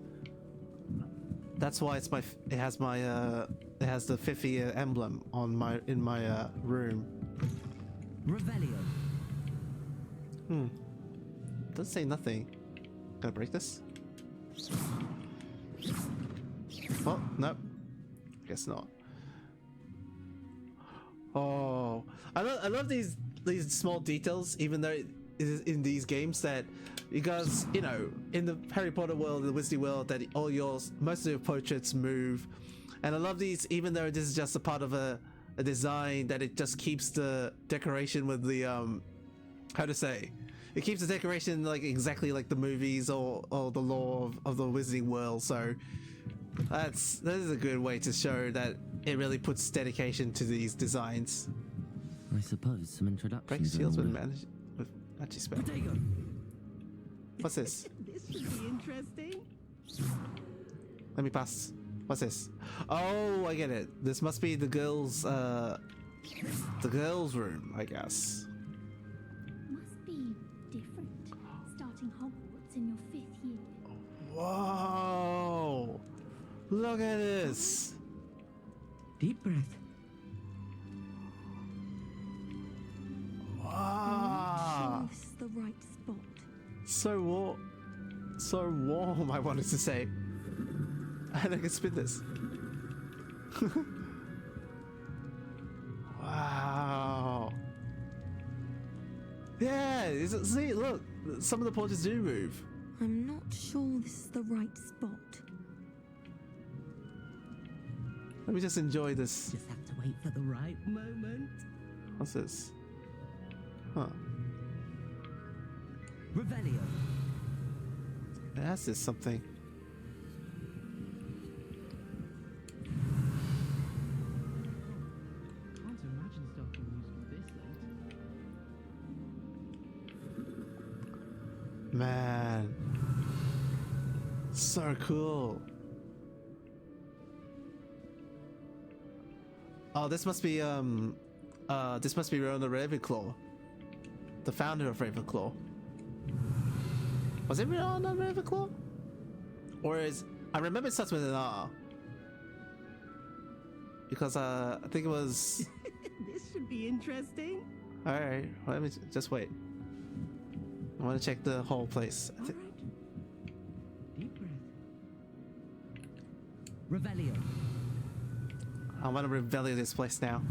that's why it has the 5th year emblem on in my room. Revelio. Doesn't say nothing. Can I break this? Oh, no. Guess not. Oh, I love these small details, even though it is in these games, that because, you know, in the Harry Potter world, the Wizarding world, that most of your portraits move, and I love these, even though this is just a part of a design, that it just keeps the decoration with the how to say, it keeps the decoration like exactly like the movies or the lore of the Wizarding world. So that is a good way to show that it really puts dedication to these designs. I suppose some introductions. Break seals with magic spell. What's this? This should be interesting. Let me pass. What's this? Oh, I get it. This must be the girls' room, I guess. Must be different. Starting Hogwarts in your 5th year. Whoa! Look at this. Deep breath. Wow! This is the right spot. So warm, I wanted to say. And I can spin this. Wow. Yeah, see, look, some of the portraits do move. I'm not sure this is the right spot. Let me just enjoy this. Just have to wait for the right moment. What's this? Huh. Revelio. That's just something. Can't imagine starting music this late. Man. So cool. Oh, this must be Rona Ravenclaw, the founder of Ravenclaw. Was it Rona Ravenclaw? Or I remember it starts with an R. Because I think it was. This should be interesting. All right, let me just wait. I want to check the whole place. All right. Deep breath. Revelio. I want to revelio this place now.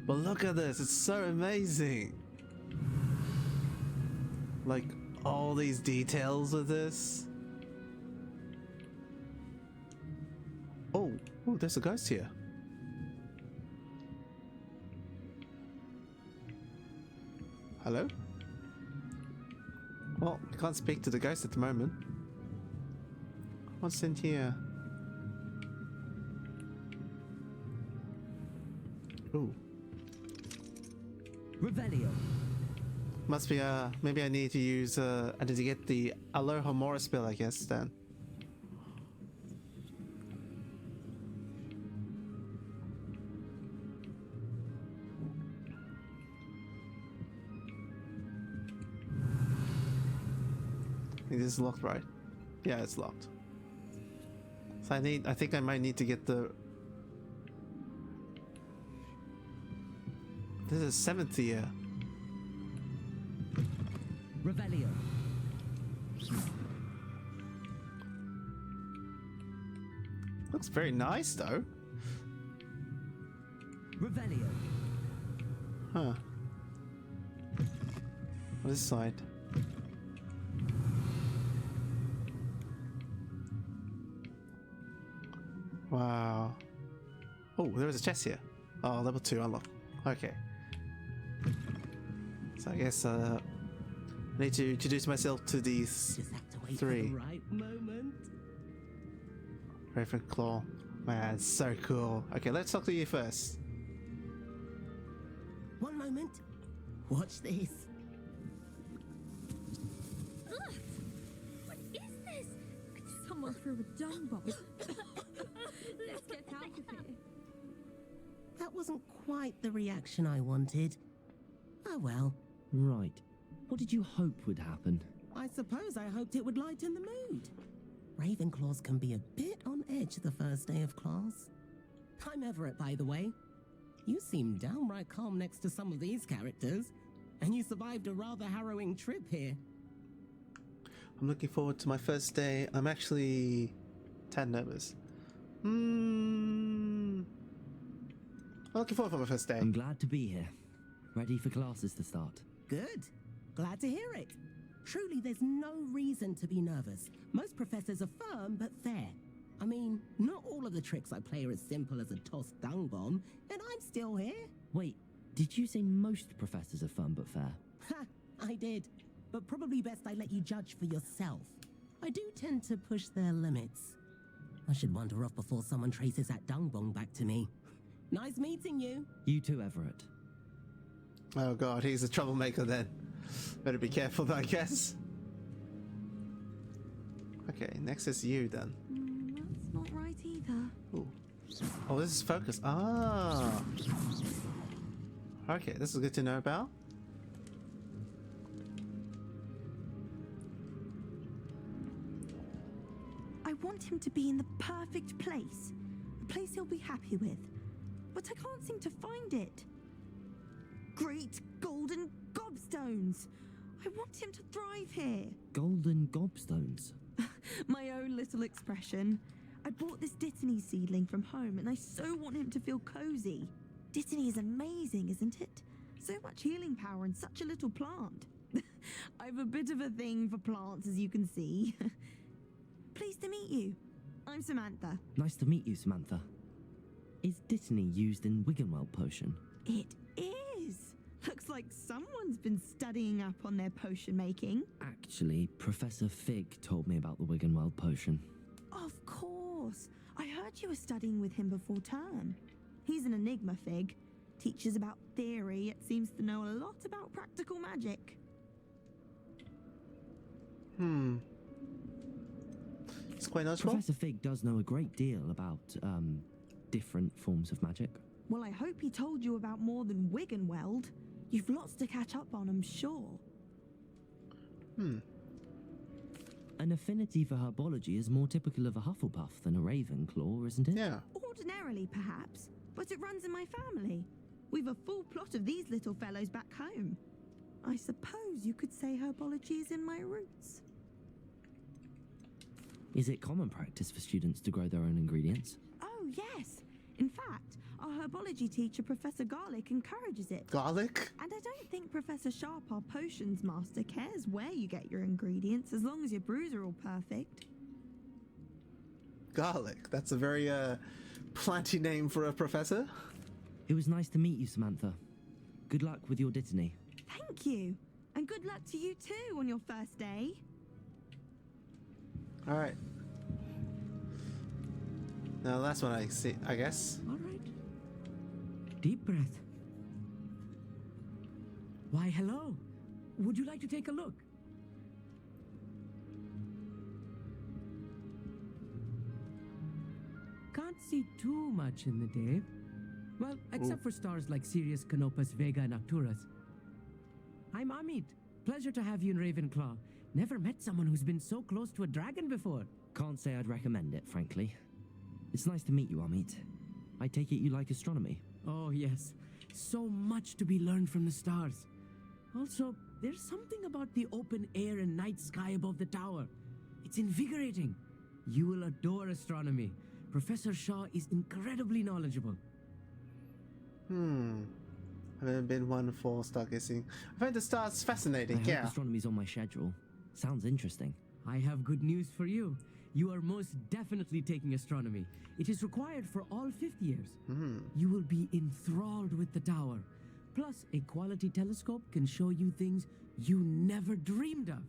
But look at this, it's so amazing. Like, all these details of this. Oh, there's a ghost here. Hello? Well, I can't speak to the ghost at the moment. What's in here? Ooh. Revelio. Must be maybe I need to use I need to get the Aloha Mora spell, I guess, then. This is locked, right? Yeah, it's locked. So I think I might need to get the. This is 7th year. Revelio. Looks very nice though. Revelio. Huh. On this side. Wow. Oh, there was a chest here. Oh, level 2 unlocked. Okay. So I guess I need to introduce myself to these Just have to wait 3. for the right moment. Ravenclaw. Man, so cool. Okay, let's talk to you first. One moment. Watch this. Ugh! What is this? Someone threw a dung bomb. Let's get out of here. That wasn't quite the reaction I wanted. Oh well. Right. What did you hope would happen? I suppose I hoped it would lighten the mood. Ravenclaws can be a bit on edge the first day of class. I'm Everett, by the way. You seem downright calm next to some of these characters, and you survived a rather harrowing trip here. I'm looking forward to my first day. I'm actually 10 nervous. I'm looking forward to my first day. I'm glad to be here. Ready for classes to start. Good. Glad to hear it. Truly, there's no reason to be nervous. Most professors are firm but fair. I mean, not all of the tricks I play are as simple as a tossed dung bomb, and I'm still here. Wait, did you say most professors are firm but fair? Ha! I did. But probably best I let you judge for yourself. I do tend to push their limits. I should wander off before someone traces that dung bomb back to me. Nice meeting you. You too, Everett. Oh god, he's a troublemaker then. Better be careful, I guess. Okay, next is you then. That's not right either. Ooh. Oh, this is focus. Ah. Okay, this is good to know about. I want him to be in the perfect place. A place he'll be happy with. But I can't seem to find it. Great golden gobstones! I want him to thrive here. Golden gobstones? My own little expression. I bought this Dittany seedling from home and I so want him to feel cozy. Dittany is amazing, isn't it? So much healing power in such a little plant. I've a bit of a thing for plants, as you can see. Pleased to meet you. I'm Samantha. Nice to meet you, Samantha. Is Dittany used in Wiggenweld potion? It is. Looks like someone's been studying up on their potion making. Actually, Professor Fig told me about the Wiggenweld potion. Of course. I heard you were studying with him before term. He's an enigma, Fig. Teaches about theory, yet seems to know a lot about practical magic. It's quite nice. Professor Fig does know a great deal about, different forms of magic. Well, I hope he told you about more than Wiggenweld. You've lots to catch up on, I'm sure. An affinity for herbology is more typical of a Hufflepuff than a Ravenclaw, isn't it? Yeah. Ordinarily, perhaps, but it runs in my family. We've a full plot of these little fellows back home. I suppose you could say herbology is in my roots. Is it common practice for students to grow their own ingredients? Oh, yes. In fact, our herbology teacher, Professor Garlick, encourages it. Garlic? And I don't think Professor Sharp, our potions master, cares where you get your ingredients, as long as your brews are all perfect. Garlic. That's a very, planty name for a professor. It was nice to meet you, Samantha. Good luck with your Dittany. Thank you. And good luck to you too on your first day. Alright. Now, last one I see, I guess. All right. Deep breath. Why, hello. Would you like to take a look? Can't see too much in the day. Well, except for stars like Sirius, Canopus, Vega, and Arcturus. I'm Amit. Pleasure to have you in Ravenclaw. Never met someone who's been so close to a dragon before. Can't say I'd recommend it, frankly. It's nice to meet you, Amit. I take it you like astronomy. Oh, yes. So much to be learned from the stars. Also, there's something about the open air and night sky above the tower. It's invigorating. You will adore astronomy. Professor Shaw is incredibly knowledgeable. I've never been one for stargazing. I find the stars fascinating, I hope astronomy's on my schedule. Sounds interesting. I have good news for you. You are most definitely taking astronomy. It is required for all 5th years. You will be enthralled with the tower. Plus, a quality telescope can show you things you never dreamed of.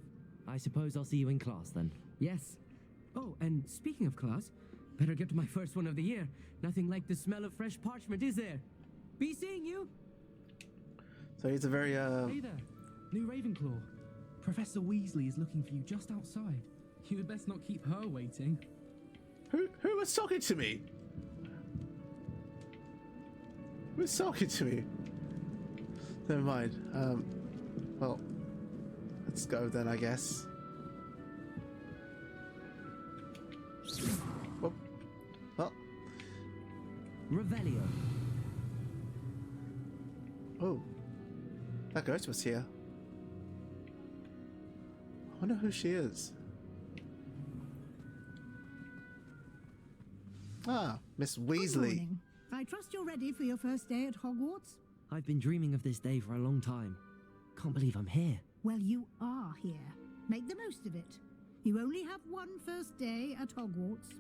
I suppose I'll see you in class then. Yes. Oh, and speaking of class, better get to my first one of the year. Nothing like the smell of fresh parchment, is there? Be seeing you. So he's a very, Hey there, new Ravenclaw. Professor Weasley is looking for you just outside. You had best not keep her waiting. Who was talking to me? Who's talking to me? Never mind. Well, let's go then, I guess. Whoop. Well. Revelio. Oh. That ghost was here. I wonder who she is. Ah, Miss Good Weasley. morning. I trust you're ready for your first day at Hogwarts? I've been dreaming of this day for a long time. Can't believe I'm here. Well, you are here. Make the most of it. You only have one first day at Hogwarts.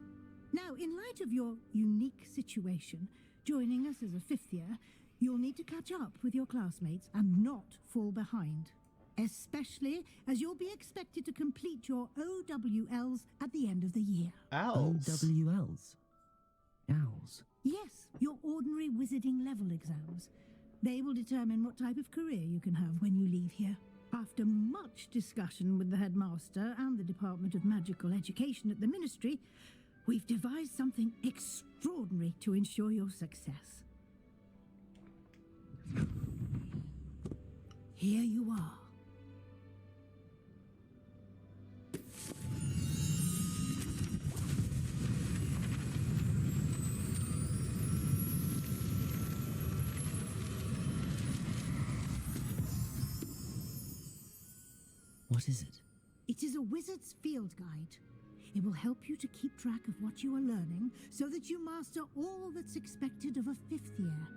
Now, in light of your unique situation, joining us as a fifth year, you'll need to catch up with your classmates and not fall behind. Especially as you'll be expected to complete your OWLs at the end of the year. Owls. OWLs? Owls? Yes, your ordinary wizarding level exams. They will determine what type of career you can have when you leave here. After much discussion with the headmaster and the Department of Magical Education at the Ministry, we've devised something extraordinary to ensure your success. Here you are. What is it? It is a wizard's field guide. It will help you to keep track of what you are learning so that you master all that's expected of a fifth year.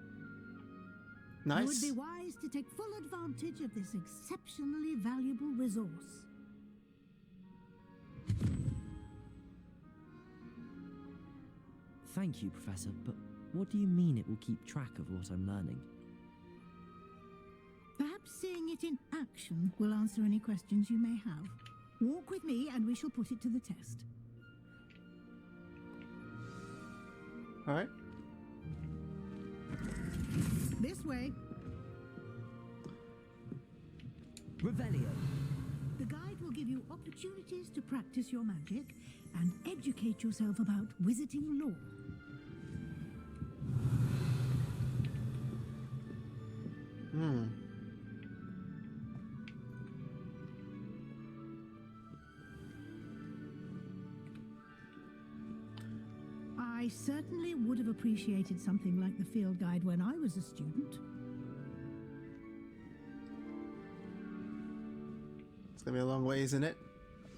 Nice. It would be wise to take full advantage of this exceptionally valuable resource. Thank you, Professor, but what do you mean it will keep track of what I'm learning? Perhaps seeing it in action will answer any questions you may have. Walk with me and we shall put it to the test. All right. This way. Revelio. The guide will give you opportunities to practice your magic and educate yourself about wizarding lore. I certainly would have appreciated something like the field guide when I was a student. It's gonna be a long way, isn't it?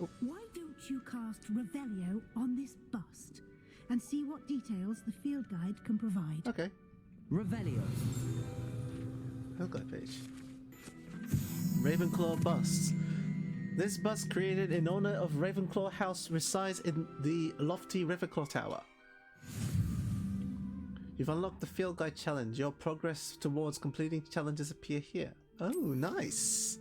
Oh. Why don't you cast Revelio on this bust and see what details the field guide can provide? Okay. Revelio. Field guide page. Ravenclaw bust. This bust, created in honor of Ravenclaw House, resides in the lofty Ravenclaw Tower. You've unlocked the Field Guide Challenge. Your progress towards completing challenges appear here. Oh, nice.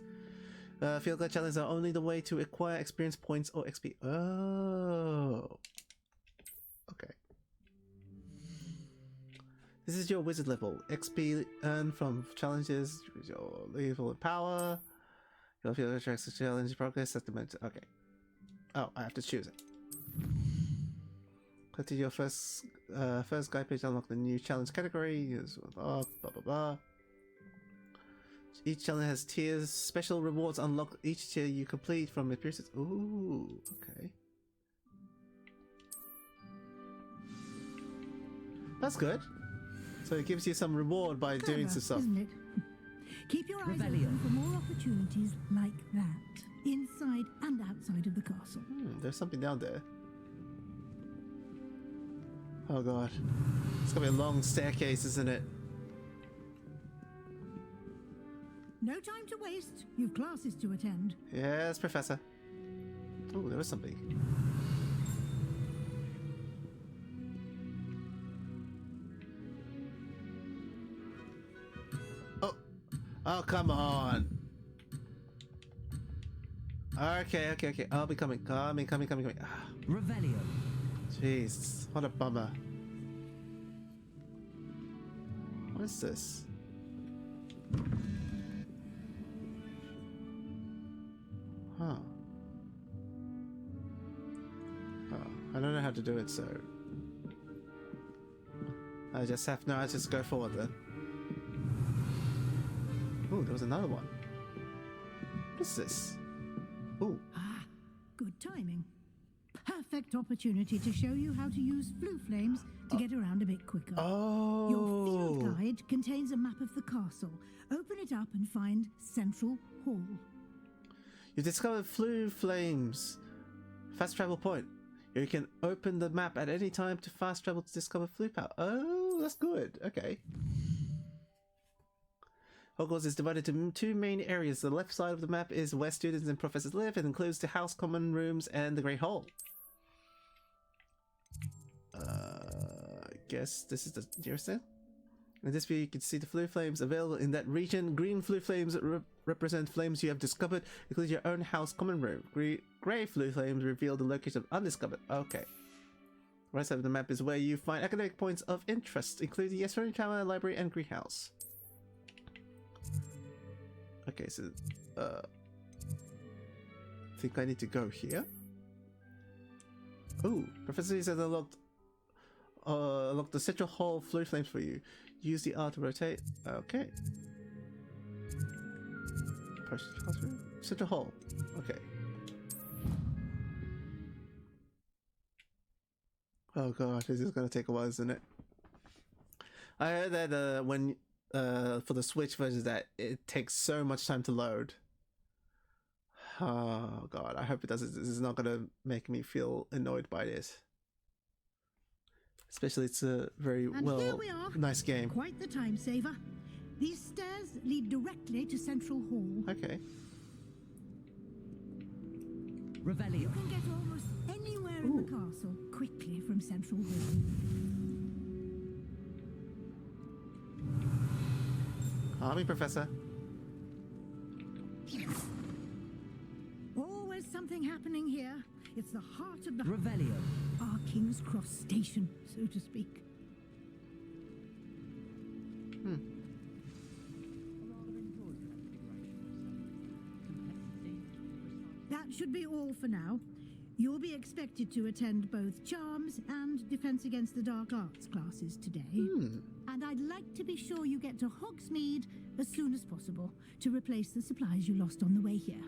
Field Guide Challenges are only the way to acquire experience points or XP. Oh. Okay. This is your wizard level. XP earned from challenges. Your level of power. Your field attracts the challenge progress at the moment. Okay. Oh, I have to choose it. Click to your first guide page to unlock the new challenge category. Blah blah blah. Each challenge has tiers. Special rewards unlock each tier you complete from a period. Ooh, okay. That's good. So it gives you some reward by doing some stuff. Isn't it? Keep your eyes open for more opportunities like that, inside and outside of the castle. There's something down there. Oh god. It's gonna be a long staircase, isn't it? No time to waste. You've classes to attend. Yes, Professor. Oh, there was something. Oh. Oh, come on. Okay. I'll be coming. Coming. Revelio. Jeez, what a bummer. What is this? Huh. Oh, I don't know how to do it, so I just go forward then. Oh, there was another one. What is this? Oh. Ah, good timing. Perfect opportunity to show you how to use flue flames to get around a bit quicker. Oh. Your field guide contains a map of the castle. Open it up and find Central Hall. You discovered flue flames. Fast travel point. You can open the map at any time to fast travel to discover flue power. Oh, that's good. Okay. Hogwarts is divided into two main areas. The left side of the map is where students and professors live. It includes the house, common rooms, and the Great Hall. I guess this is the nearest end. In this view, you can see the flue flames available in that region. Green flue flames represent flames you have discovered, including your own house, common room. Grey flue flames reveal the location of undiscovered. Okay. The right side of the map is where you find academic points of interest, including the Expolre Tower, Library, and Greenhouse. Okay, so I think I need to go here. Oh, Professor Lee says unlocked the Central Hall flue flames for you. Use the R to rotate. Okay. Central Hall. Okay. Oh god, this is gonna take a while, isn't it? I heard that when for the Switch version that it takes so much time to load. Oh god, I hope it doesn't. This is not gonna make me feel annoyed by this. Especially it's a very nice game. Quite the time saver. These stairs lead directly to Central Hall. Okay. Revelio. You can get almost anywhere in the castle quickly from Central Hall. Army Professor. Always something happening here. It's the heart of the Revelio. Our King's Cross station, so to speak. That should be all for now. You'll be expected to attend both Charms and Defense Against the Dark Arts classes today. And I'd like to be sure you get to Hogsmeade as soon as possible to replace the supplies you lost on the way here.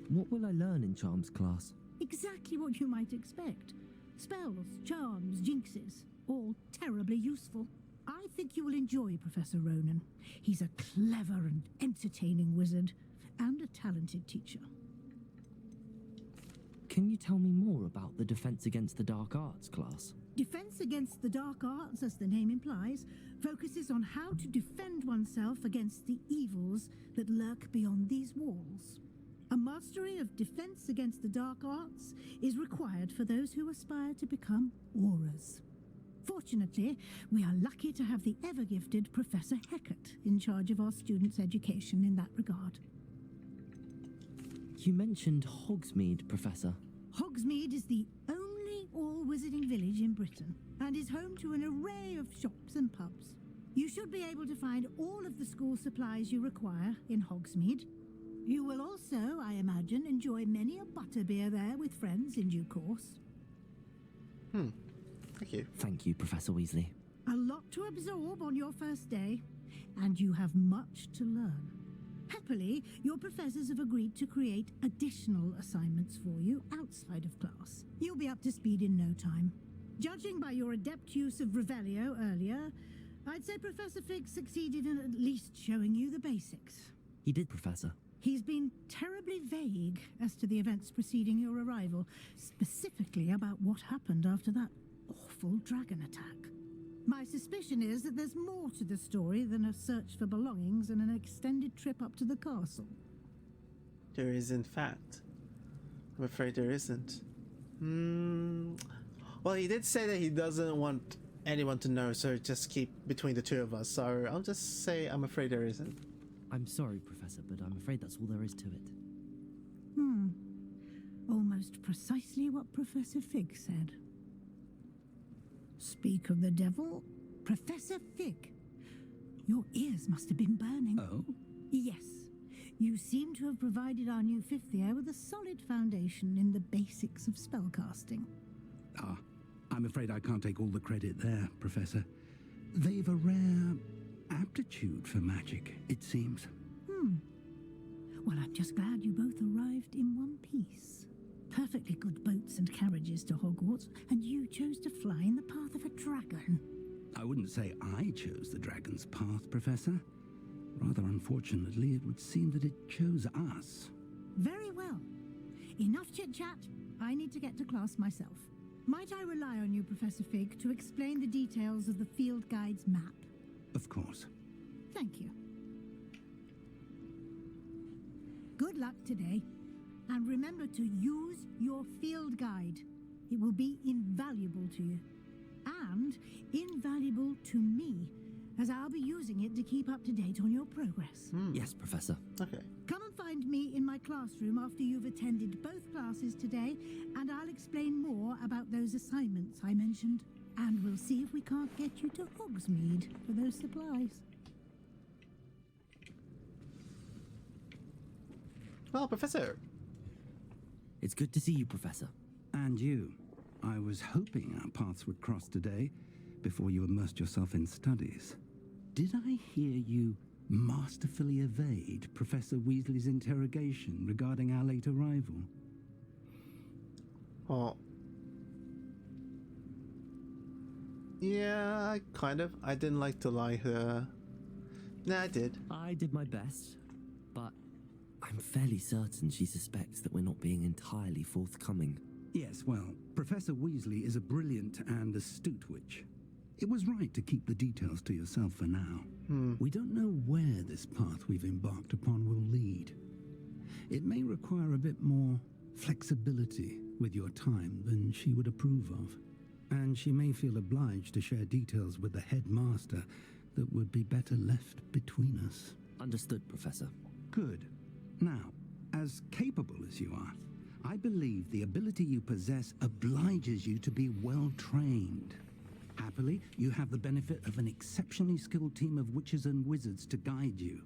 What will I learn in Charms class? Exactly what you might expect. Spells, charms, jinxes, all terribly useful. I think you will enjoy Professor Ronan. He's a clever and entertaining wizard, and a talented teacher. Can you tell me more about the Defense Against the Dark Arts class? Defense Against the Dark Arts, as the name implies, focuses on how to defend oneself against the evils that lurk beyond these walls. A mastery of Defense Against the Dark Arts is required for those who aspire to become Aurors. Fortunately, we are lucky to have the ever-gifted Professor Hecat in charge of our students' education in that regard. You mentioned Hogsmeade, Professor. Hogsmeade is the only all-wizarding village in Britain and is home to an array of shops and pubs. You should be able to find all of the school supplies you require in Hogsmeade. You will also, I imagine, enjoy many a butterbeer there with friends in due course. Thank you. Thank you, Professor Weasley. A lot to absorb on your first day, and you have much to learn. Happily, your professors have agreed to create additional assignments for you outside of class. You'll be up to speed in no time. Judging by your adept use of Revelio earlier, I'd say Professor Fig succeeded in at least showing you the basics. He did, Professor. He's been terribly vague as to the events preceding your arrival, specifically about what happened after that awful dragon attack. My suspicion is that there's more to the story than a search for belongings and an extended trip up to the castle. There is, in fact. I'm afraid there isn't. Well, he did say that he doesn't want anyone to know, so just keep between the two of us. So I'll just say I'm afraid there isn't. I'm sorry, Professor, but I'm afraid that's all there is to it. Almost precisely what Professor Fig said. Speak of the devil, Professor Fig. Your ears must have been burning. Oh? Yes. You seem to have provided our new fifth year with a solid foundation in the basics of spellcasting. I'm afraid I can't take all the credit there, Professor. They've a rare aptitude for magic, it seems. Well, I'm just glad you both arrived in one piece. Perfectly good boats and carriages to Hogwarts, and you chose to fly in the path of a dragon. I wouldn't say I chose the dragon's path, Professor. Rather unfortunately, it would seem that it chose us. Very well. Enough chit-chat. I need to get to class myself. Might I rely on you, Professor Fig, to explain the details of the field guide's map? Of course. Thank you. Good luck today. And remember to use your field guide. It will be invaluable to you. And invaluable to me, as I'll be using it to keep up to date on your progress. Yes, Professor. Okay. Come and find me in my classroom after you've attended both classes today, and I'll explain more about those assignments I mentioned. And we'll see if we can't get you to Hogsmeade for those supplies. Oh, Professor. It's good to see you, Professor. And you. I was hoping our paths would cross today, before you immersed yourself in studies. Did I hear you masterfully evade Professor Weasley's interrogation regarding our late arrival? Oh. Yeah, kind of. I didn't like to lie to her. Nah, I did. I did my best, but I'm fairly certain she suspects that we're not being entirely forthcoming. Yes, well, Professor Weasley is a brilliant and astute witch. It was right to keep the details to yourself for now. We don't know where this path we've embarked upon will lead. It may require a bit more flexibility with your time than she would approve of. And she may feel obliged to share details with the headmaster that would be better left between us. Understood, Professor. Good. Now, as capable as you are, I believe the ability you possess obliges you to be well trained. Happily, you have the benefit of an exceptionally skilled team of witches and wizards to guide you.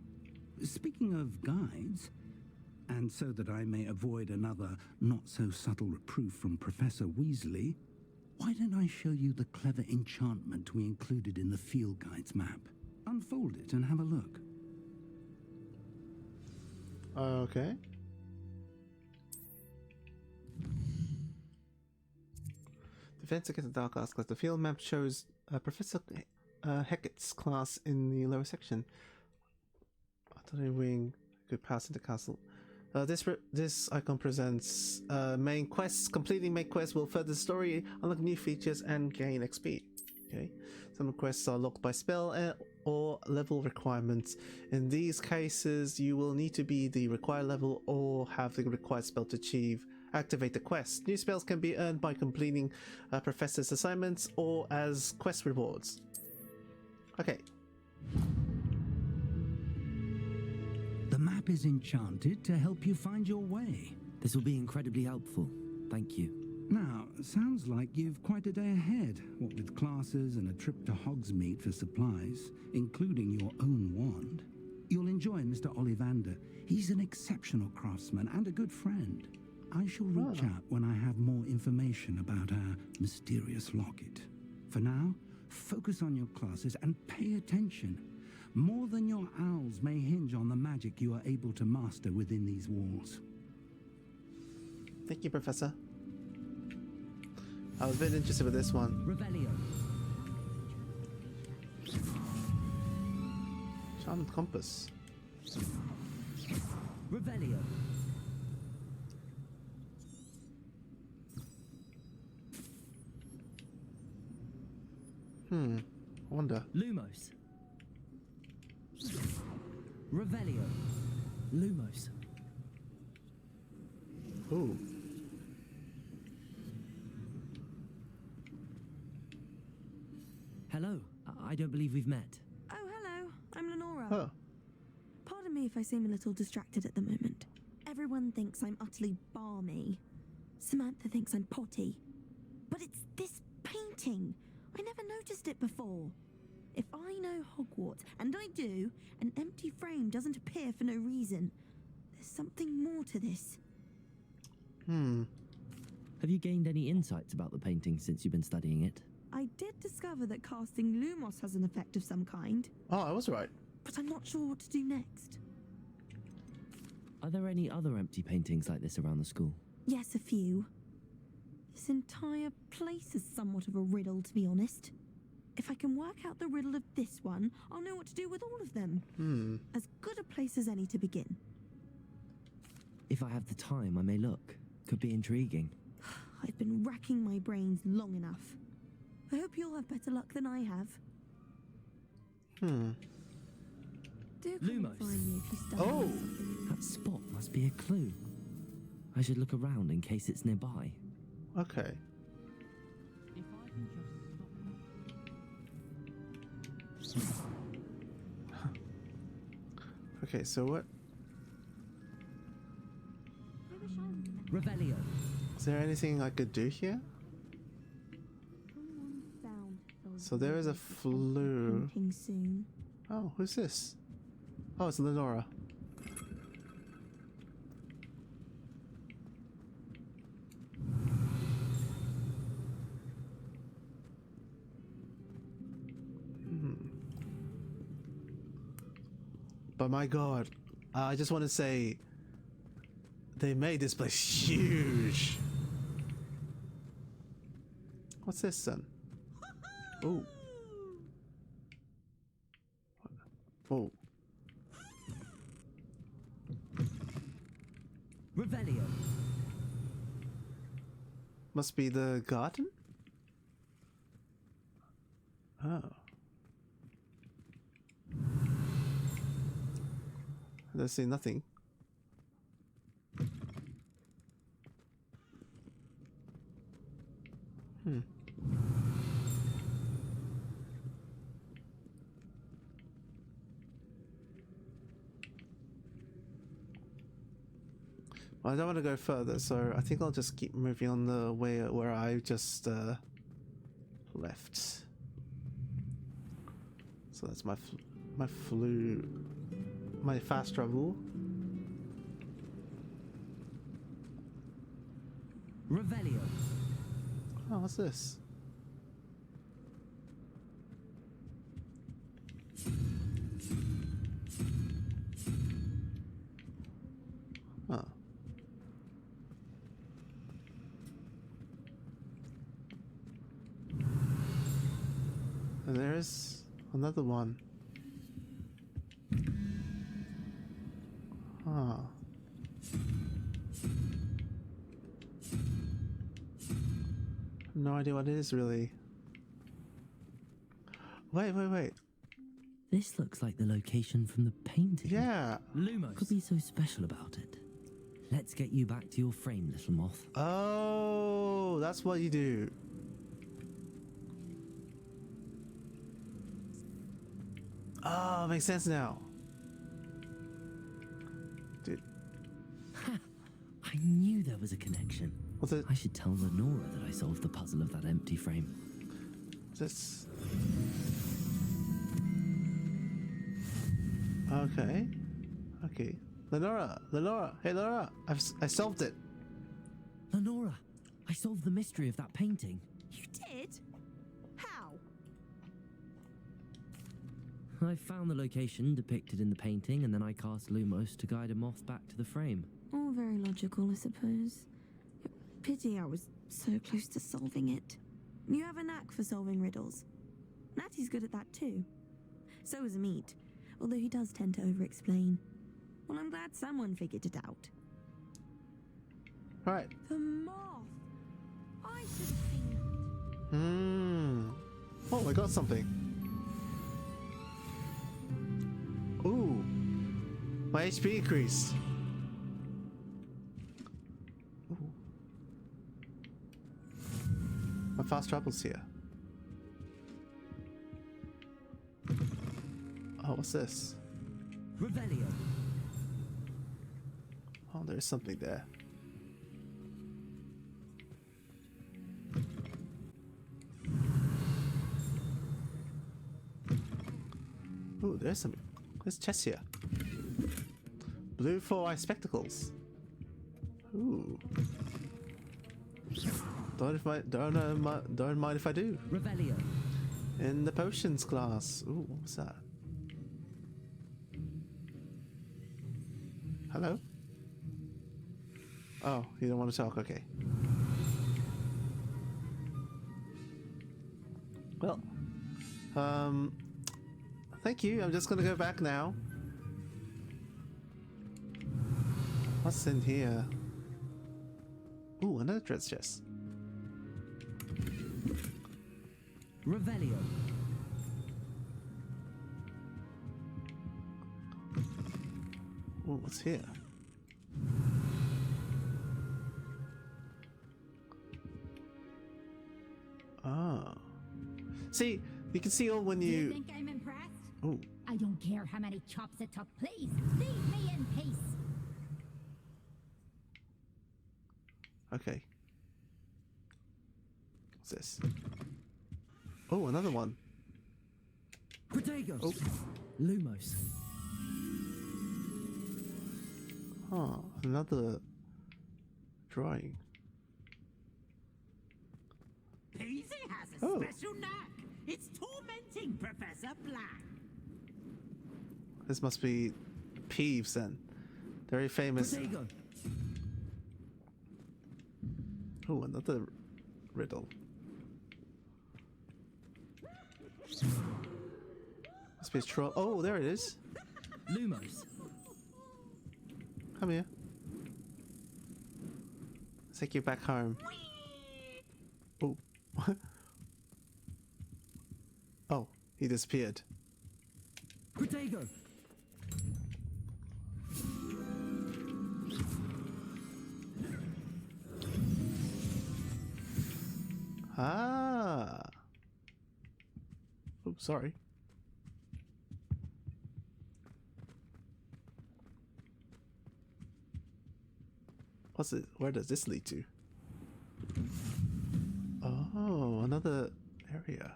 Speaking of guides, and so that I may avoid another not-so-subtle reproof from Professor Weasley, why don't I show you the clever enchantment we included in the field guide's map? Unfold it and have a look. Okay. Defense against the Dark Arts class. The field map shows Professor Hecat's class in the lower section. Artillery wing could pass into castle. This icon presents main quests. Completing main quests will further the story, unlock new features, and gain XP. Okay. Some quests are locked by spell or level requirements. In these cases, you will need to be the required level or have the required spell to activate the quest. New spells can be earned by completing professor's assignments or as quest rewards. Okay. The map is enchanted to help you find your way. This will be incredibly helpful. Thank you. Now, sounds like you've quite a day ahead, what with classes and a trip to Hogsmeade for supplies, including your own wand. You'll enjoy Mr. Ollivander. He's an exceptional craftsman and a good friend. I shall reach out when I have more information about our mysterious locket. For now, focus on your classes and pay attention. More than your owls may hinge on the magic you are able to master within these walls. Thank you, Professor. I was very interested with this one. Revelio. Charmed compass. Revelio. Wonder. Lumos. Revelio. Lumos. Ooh. Hello. I don't believe we've met. Oh, hello. I'm Lenora. Oh. Pardon me if I seem a little distracted at the moment. Everyone thinks I'm utterly balmy. Samantha thinks I'm potty. But it's this painting. I never noticed it before. If I know Hogwarts, and I do, an empty frame doesn't appear for no reason. There's something more to this. Have you gained any insights about the painting since you've been studying it? I did discover that casting Lumos has an effect of some kind, Oh, I was right. but I'm not sure what to do next. Are there any other empty paintings like this around the school? Yes, a few. This entire place is somewhat of a riddle, to be honest. If I can work out the riddle of this one, I'll know what to do with all of them. As good a place as any to begin. If I have the time, I may look. Could be intriguing. I've been racking my brains long enough. I hope you'll have better luck than I have. Do come and Lumos. find me if you stumble on something. That spot must be a clue. I should look around in case it's nearby. Okay. If I can just stop. Okay, so what? Revelio. Is there anything I could do here? So there is a flue. Soon. Oh, who's this? Oh, it's Lenora. But my god, I just want to say they made this place huge. What's this then? Oh. Oh. Revelio. Must be the garden? Oh. I see nothing. Well, I don't want to go further, so I think I'll just keep moving on the way where I just left. So that's my fast travel. Revelio. Oh, what's this? Oh. And there's another one. Huh. No idea what it is really. Wait. This looks like the location from the painting. Yeah. Lumos. Could be so special about it. Let's get you back to your frame, little moth. Oh, that's what you do. Oh, makes sense now. Dude. I knew there was a connection. What's it? I should tell Lenora that I solved the puzzle of that empty frame. This. Okay. Okay. Lenora! Hey Lenora! I solved it! Lenora! I solved the mystery of that painting. You did? How? I found the location depicted in the painting, and then I cast Lumos to guide a moth back to the frame. All very logical, I suppose. Pity I was so close to solving it. You have a knack for solving riddles. Natty's good at that too. So is Amit, although he does tend to over-explain. Well, I'm glad someone figured it out. Right. The moth! I should have seen that. Oh, I got something. Ooh. My HP increased. Ooh. My fast travel's here. Oh, what's this? Revelio. Oh, there's something there. Ooh, there's some. There's chests here. Blue 4-eye spectacles. Ooh. Don't mind if I do. Revelio. In the potions class. Ooh, what's that? Hello? Oh, you don't want to talk, okay. Well, thank you. I'm just gonna go back now. What's in here? Ooh, another treasure chest. Revelio. Ooh, what's here? Ah. See, you can see all when Do you... you think I'm impressed? Ooh. I don't care how many chops it took. Please, leave me in peace. Okay. What's this? Oh, another one. Protagos. Oh. Lumos. Huh, another drawing. Peasy has a special knack. It's tormenting Professor Black. This must be Peeves then. Very famous. Protego. Oh, another riddle. Must be a troll. Oh, there it is. Lumos. Come here. Let's take you back home. Oh. Oh, he disappeared. Protego. Ah. Oh, sorry. What's it? Where does this lead to? Oh, another area.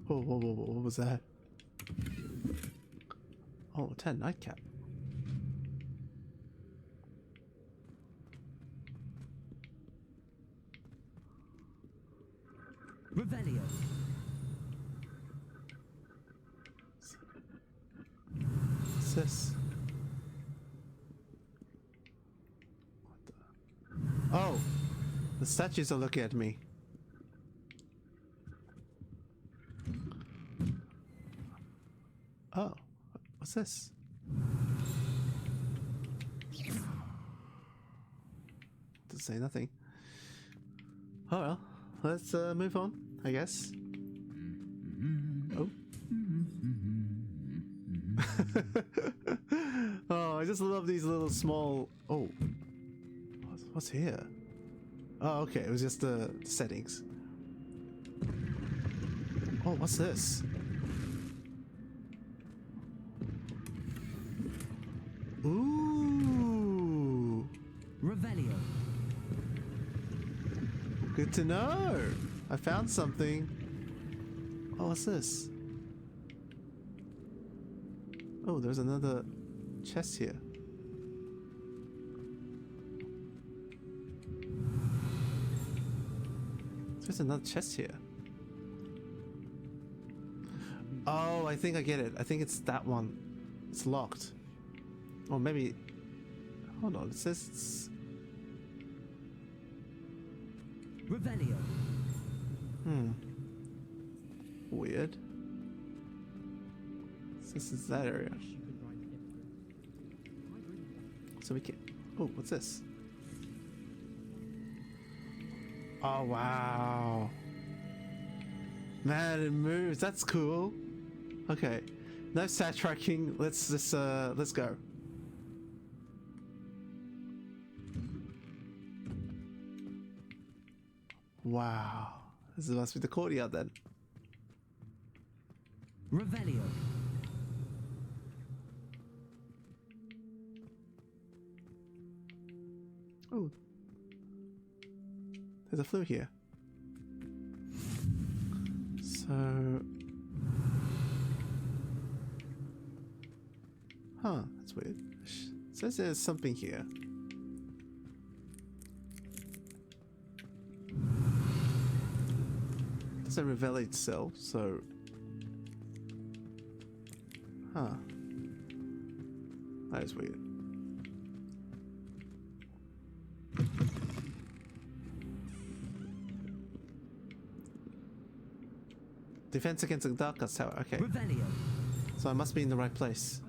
Whoa, whoa, whoa, whoa, what was that? Oh, 10 nightcap. Revelio. What's this? Oh, the statues are looking at me. Oh, what's this? Doesn't say nothing. Oh well, let's move on, I guess. Oh. Oh, I just love these little small... Oh. What's here? Oh, okay, it was just the settings. Oh, what's this? Ooh. Revelio. Good to know. I found something. Oh, what's this? Oh, there's another chest here. There's another chest here. Oh, I think I get it. I think it's that one. It's locked. Or maybe... Hold on, it says it's... Revelio. Weird. This is that area. So we can... Oh, what's this? Oh, wow. Man, it moves. That's cool. Okay. No stat tracking. Let's just, let's go. Wow. This must be the courtyard then. Revelio. Oh. There's a flue here. So... Huh, that's weird. It says there's something here. It's a Reveille itself, so... Huh. That is weird. Defense against the Darkest Tower, okay. Revelio. So I must be in the right place.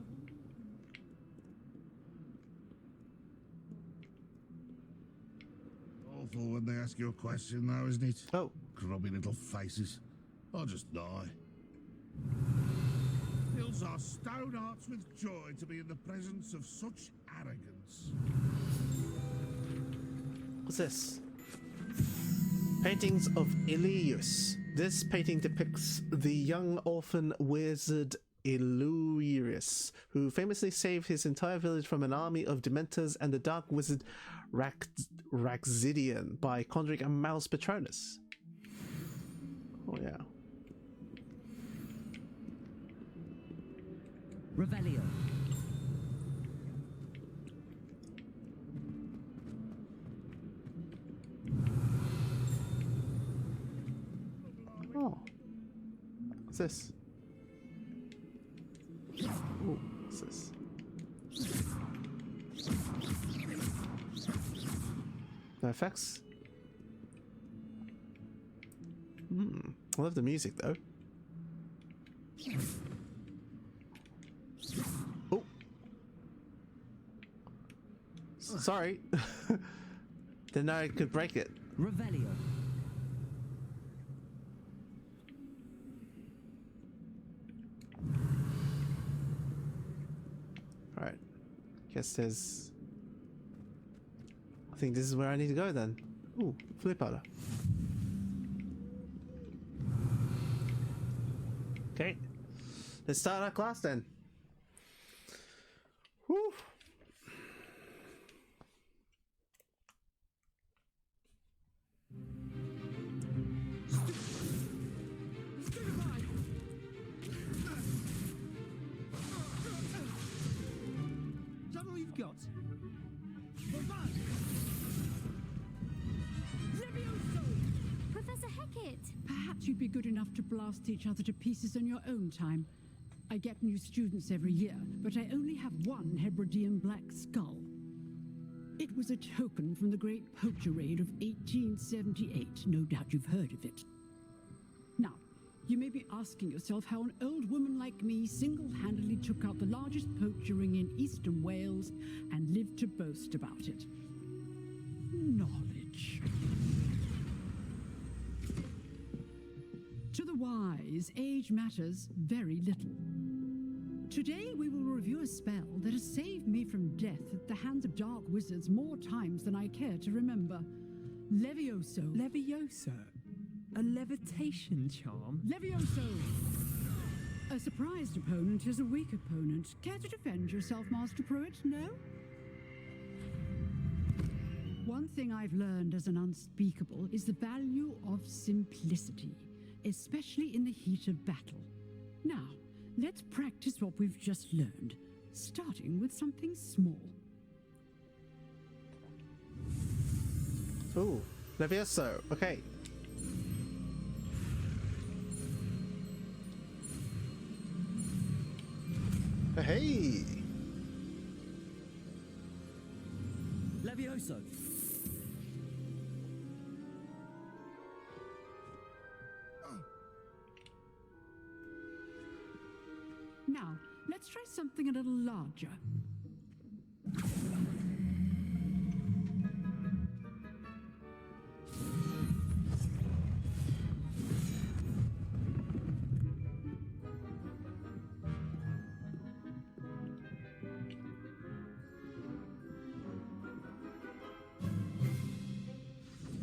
Awful when they ask you a question now, isn't it? Oh. Grubby little faces. I'll just die. Fills our stout hearts with joy to be in the presence of such arrogance. What's this? Paintings of Elius. This painting depicts the young orphan wizard Elius, who famously saved his entire village from an army of Dementors and the dark wizard Raxidian by conjuring a mouse Patronus. Oh yeah. Revelio. Oh. What's this? Oh, what's this? No effects? I love the music though. Oh. Sorry. Didn't know I could break it. Revelio. Alright. Guess there's... I think this is where I need to go then. Ooh, flip powder. Okay. Let's start our class then. Whew. Is that all you've got? Professor Hecat! Perhaps you'd be good enough to blast each other to pieces on your own time. I get new students every year, but I only have one Hebridean black skull. It was a token from the Great Poacher Raid of 1878. No doubt you've heard of it. Now, you may be asking yourself how an old woman like me single-handedly took out the largest poacher ring in eastern Wales and lived to boast about it. Knowledge. To the wise, age matters very little. Today we will review a spell that has saved me from death at the hands of dark wizards more times than I care to remember. Levioso. Levioso? A levitation charm? Levioso! A surprised opponent is a weak opponent. Care to defend yourself, Master Pruitt? No? One thing I've learned as an unspeakable is the value of simplicity, especially in the heat of battle. Now, let's practice what we've just learned, starting with something small. Ooh, Levioso, okay. Hey! Levioso. Now, let's try something a little larger.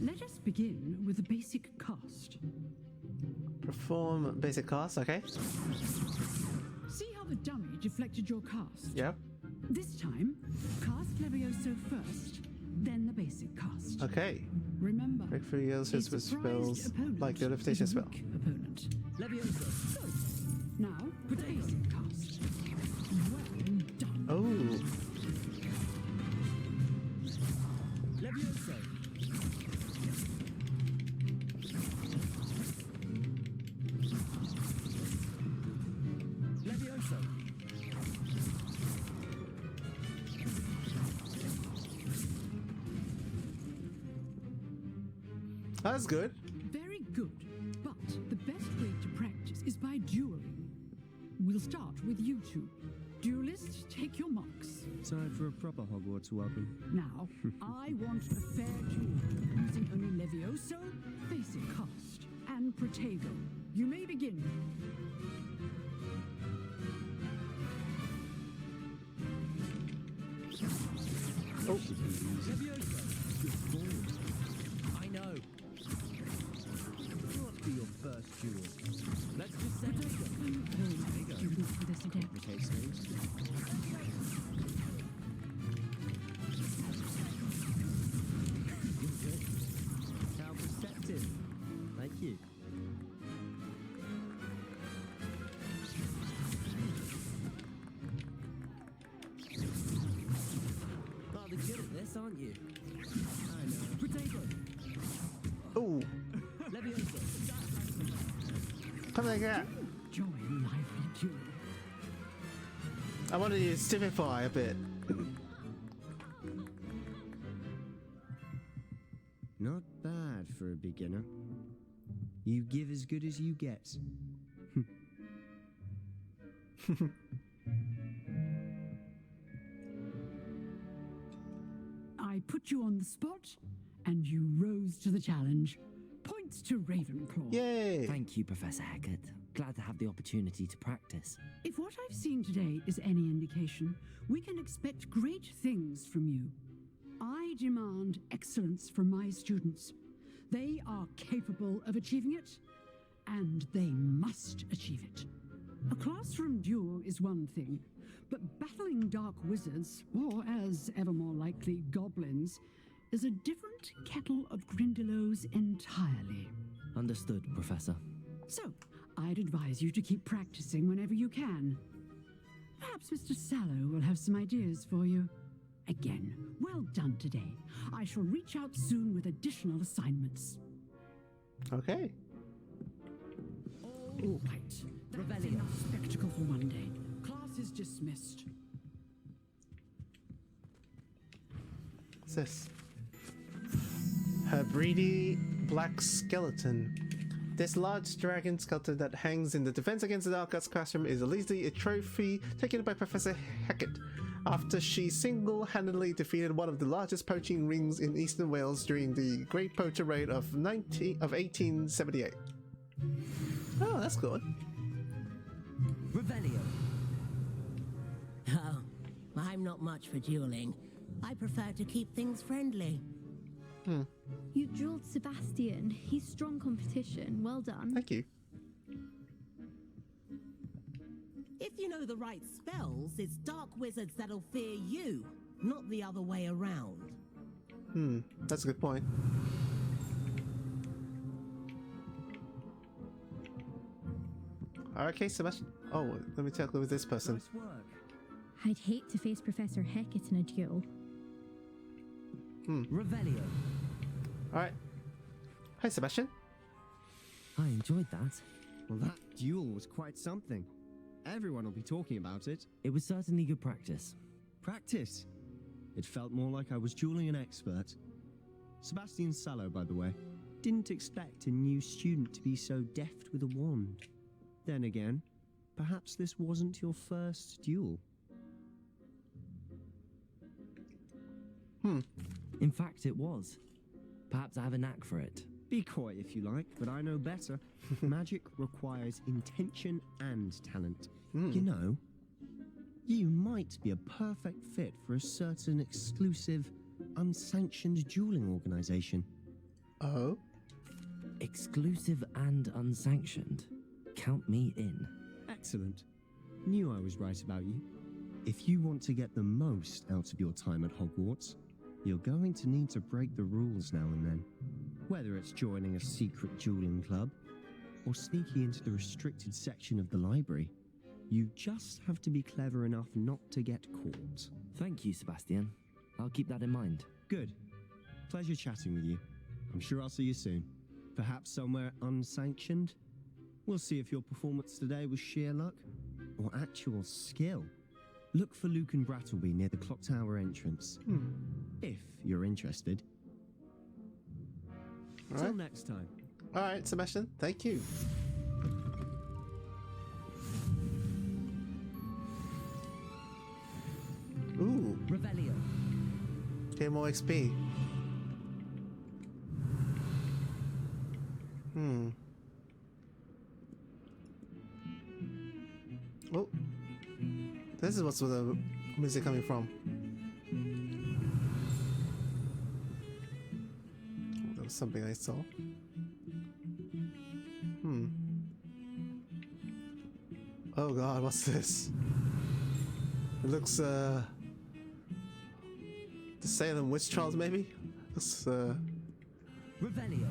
Let us begin with a basic cast. Perform basic cast, okay. See how the dummy deflected your cast? Yep. This time, cast Levioso first, then the basic cast. Okay. Remember, Breakthrough yells his with spells like the levitation spell. Opponent. Levioso. Good. Now, basic cast. Well done. Oh. Levioso. That's good. Very good. But the best way to practice is by dueling. We'll start with you two. Duelists, take your marks. Time for a proper Hogwarts welcome. Now, I want a fair duel, using only Levioso, basic cast, and Protego. You may begin. Oh. Levioso. Good ball. I know. What be your first duel? Let's just say Protego. Complicates things. How perceptive. Thank you. Rather good at this, aren't you? I know. Potato. Oh. Levioso. Come like that. Join lively duel. I wanted you to stupefy a bit. Not bad for a beginner. You give as good as you get. I put you on the spot, and you rose to the challenge. Points to Ravenclaw. Yay! Thank you, Professor Hecat. Glad to have the opportunity to practice. If what I've seen today is any indication, we can expect great things from you. I demand excellence from my students. They are capable of achieving it, and they must achieve it. A classroom duel is one thing, but battling dark wizards, or as ever more likely, goblins, is a different kettle of Grindylows entirely. Understood, Professor. So, I'd advise you to keep practicing whenever you can. Perhaps Mr. Sallow will have some ideas for you. Again, well done today. I shall reach out soon with additional assignments. Okay. All right. That's enough spectacle for one day. Class is dismissed. What's this? Hebridi Black Skeleton. This large dragon skeleton that hangs in the Defense Against the Dark Arts classroom is allegedly a trophy taken by Professor Hecat after she single-handedly defeated one of the largest poaching rings in eastern Wales during the Great Poacher Raid of 1878. Oh, that's good. Revelio. Oh, I'm not much for dueling. I prefer to keep things friendly. You dueled Sebastian. He's strong competition. Well done. Thank you. If you know the right spells, it's dark wizards that'll fear you, not the other way around. That's a good point. Okay, Sebastian. Oh, let me tackle with this person. Nice work. I'd hate to face Professor Hecat in a duel. Revelio. Alright. Hi, Sebastian. I enjoyed that. Well, that duel was quite something. Everyone will be talking about it. It was certainly good practice. Practice? It felt more like I was dueling an expert. Sebastian Sallow, by the way. Didn't expect a new student to be so deft with a wand. Then again, perhaps this wasn't your first duel. In fact, it was. Perhaps I have a knack for it. Be coy if you like, but I know better. Magic requires intention and talent. You know, you might be a perfect fit for a certain exclusive, unsanctioned dueling organization. Oh? Exclusive and unsanctioned. Count me in. Excellent. Knew I was right about you. If you want to get the most out of your time at Hogwarts, you're going to need to break the rules now and then. Whether it's joining a secret dueling club, or sneaking into the restricted section of the library, you just have to be clever enough not to get caught. Thank you, Sebastian. I'll keep that in mind. Good. Pleasure chatting with you. I'm sure I'll see you soon. Perhaps somewhere unsanctioned? We'll see if your performance today was sheer luck or actual skill. Look for Luke and Brattleby near the clock tower entrance. If you're interested. Till next time. All right, Sebastian. Thank you. Ooh. Revelio. Get more XP. Oh. This is what's the music coming from. That was something I saw. Oh god, what's this? It looks, the Salem witch trials, maybe? Looks, Revelio.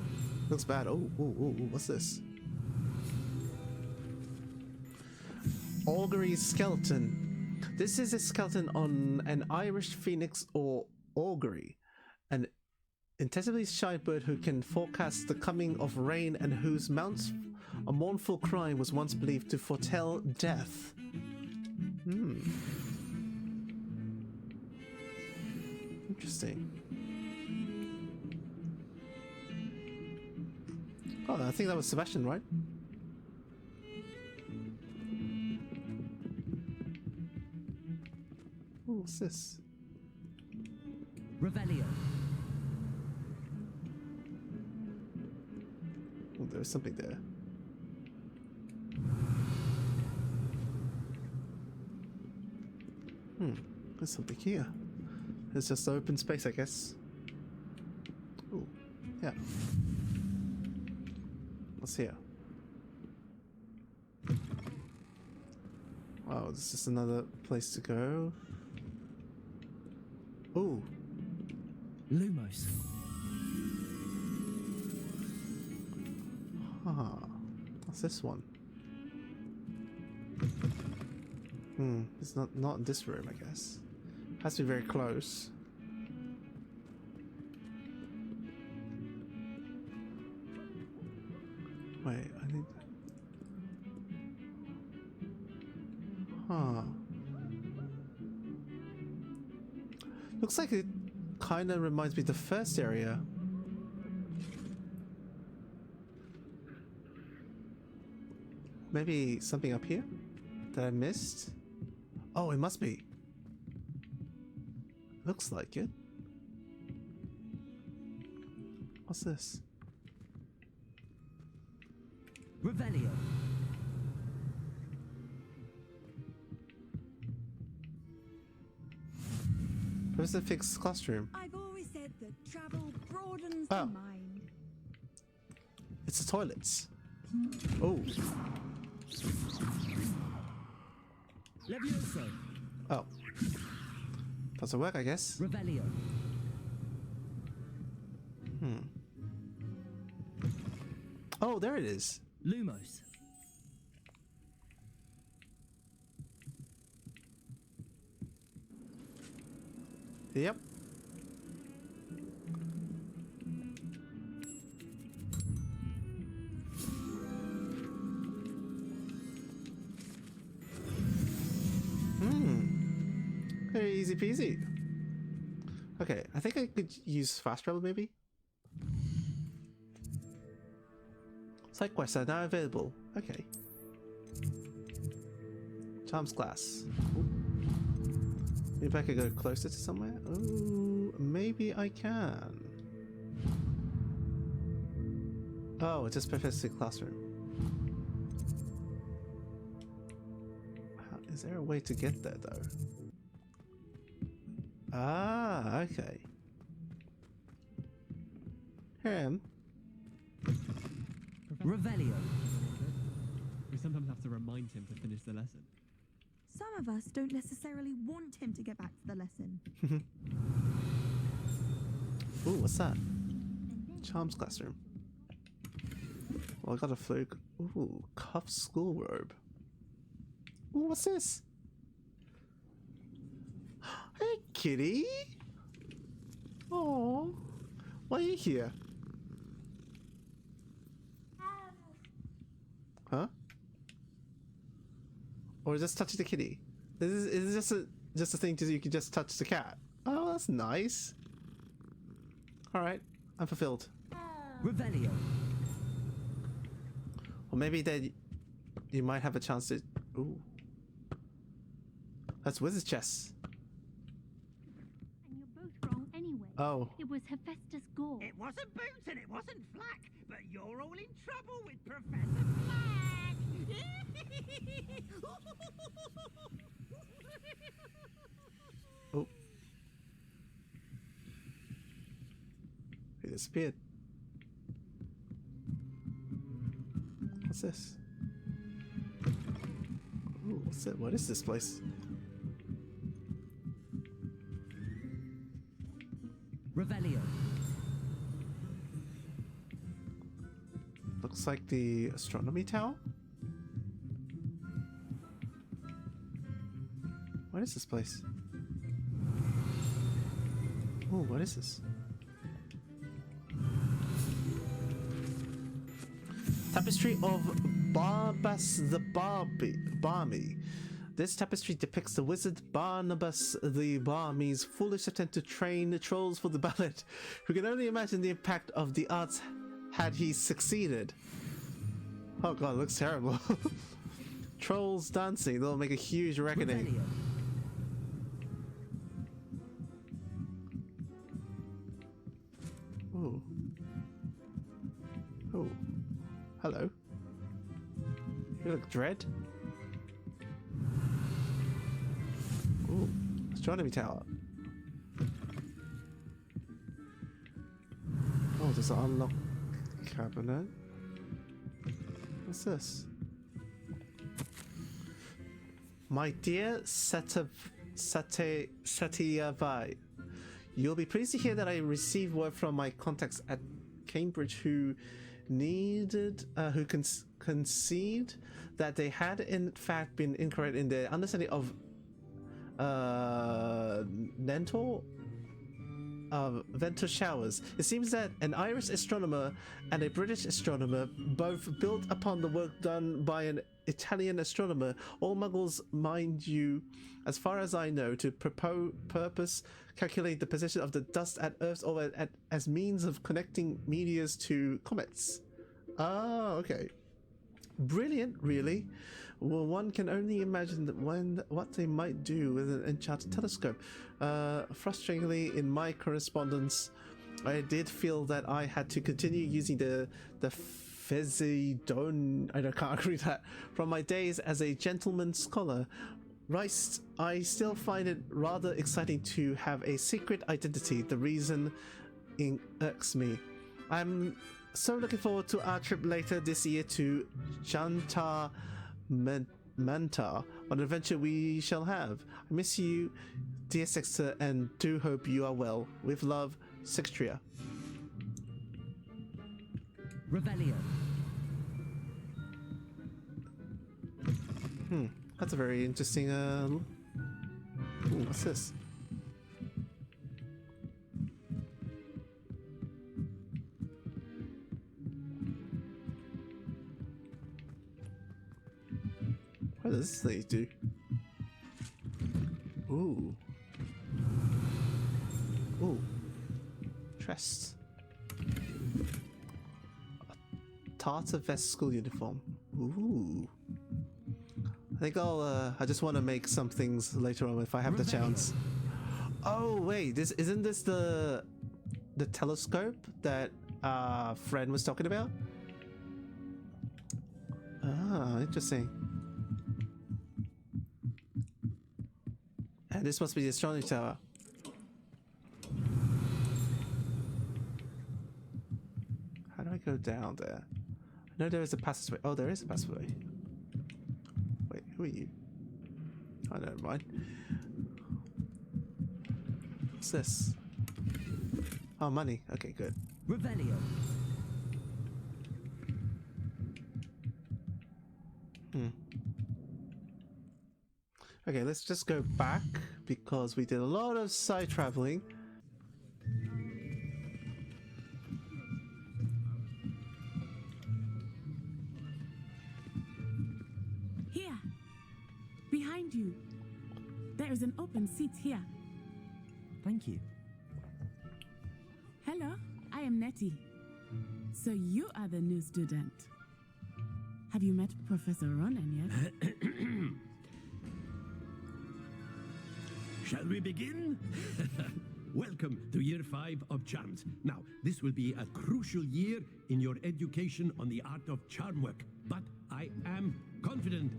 Looks bad. Oh, what's this? Augury skeleton. This is a skeleton on an Irish phoenix or augury, an intensively shy bird who can forecast the coming of rain and whose mounts a mournful cry was once believed to foretell death. Interesting. Oh, I think that was Sebastian, right? Oh, what's this? Revelio. Oh, there's something there. There's something here. It's just open space, I guess. Oh, yeah. What's here? Oh, this is just another place to go. Oh. Lumos. What's this one? It's not in this room, I guess. Has to be very close. Wait, I need... Looks like it kind of reminds me of the first area. Maybe something up here that I missed? Oh, it must be. Looks like it. What's this? Revelio. Where's the fixed classroom? I've always said that travel broadens the mind. It's the toilets. Oh. Levioso. Oh. Doesn't work, I guess. Revelio. Oh, there it is. Lumos. Yep. Very easy peasy. Okay, I think I could use fast travel maybe? Side quests are now available. Okay. Charms class. Ooh. Maybe I could go closer to somewhere? Oh, maybe I can. Oh, it's just Professor Classroom. Is there a way to get there though? Ah, okay. Here I am. Revelio. We sometimes have to remind him to finish the lesson. Some of us don't necessarily want him to get back to the lesson. Ooh, what's that? Charms classroom. Well, I got a fluke. Ooh, cuff school robe. Ooh, what's this? Hey, kitty. Oh, why are you here? Huh? Or just touch the kitty? Is this just a thing to do? You can just touch the cat. Oh, that's nice. All right, I'm fulfilled. Revelio. Or maybe then you might have a chance to... Ooh. That's Wizard's Chess. And you're both wrong anyway. Oh. It was Hephaestus Gore. It wasn't Boots and it wasn't Flack, but you're all in trouble with Professor Flack. Oh. He disappeared. What's this? Ooh, what's it? What is this place? Revelio. Looks like the astronomy tower. What is this place? Oh, what is this? Tapestry of Barnabas the Barmy. This tapestry depicts the wizard Barnabas the Barmy's foolish attempt to train the trolls for the ballet, who can only imagine the impact of the arts had he succeeded. Oh god, it looks terrible. Trolls dancing, they'll make a huge reckoning. Ooh. Oh. Hello. You look dread. Ooh. Astronomy tower. Oh, there's an unlock cabinet. What's this? My dear Satyavai, you'll be pleased to hear that I received word from my contacts at Cambridge who concede that they had in fact been incorrect in their understanding of ventral showers. It seems that an Irish astronomer and a British astronomer both built upon the work done by an Italian astronomer, all muggles, mind you, as far as I know, to purpose calculate the position of the dust at Earth's orbit as means of connecting meteors to comets. Oh, okay. Brilliant, really. Well, one can only imagine that what they might do with an enchanted telescope. Frustratingly, in my correspondence, I did feel that I had to continue using the Fezidon, I can't read that, from my days as a gentleman scholar. Right, I still find it rather exciting to have a secret identity. The reason irks me. I'm so looking forward to our trip later this year to Jantar Mantar, what an adventure we shall have. I miss you, dear Sexter, and do hope you are well. With love, Sextria. Revelio. That's a very interesting ooh, what's this? What does this thing do? Ooh. Ooh. Dressed. A tartar vest school uniform. Ooh. I think I just want to make some things later on if I have the chance. Oh wait, isn't this the telescope that friend was talking about? Ah, interesting. And this must be the astronomy tower. How do I go down there? I know there is a passageway. Oh, there is a passageway. Wait, who are you? Oh, never mind. What's this? Oh, money. Okay, good. Revelio. Okay, let's just go back because we did a lot of side traveling. Here, behind you. There is an open seat here. Thank you. Hello, I am Nettie. So you are the new student. Have you met Professor Ronan yet? Shall we begin? Welcome to Year 5 of Charms. Now, this will be a crucial year in your education on the art of charm work, but I am confident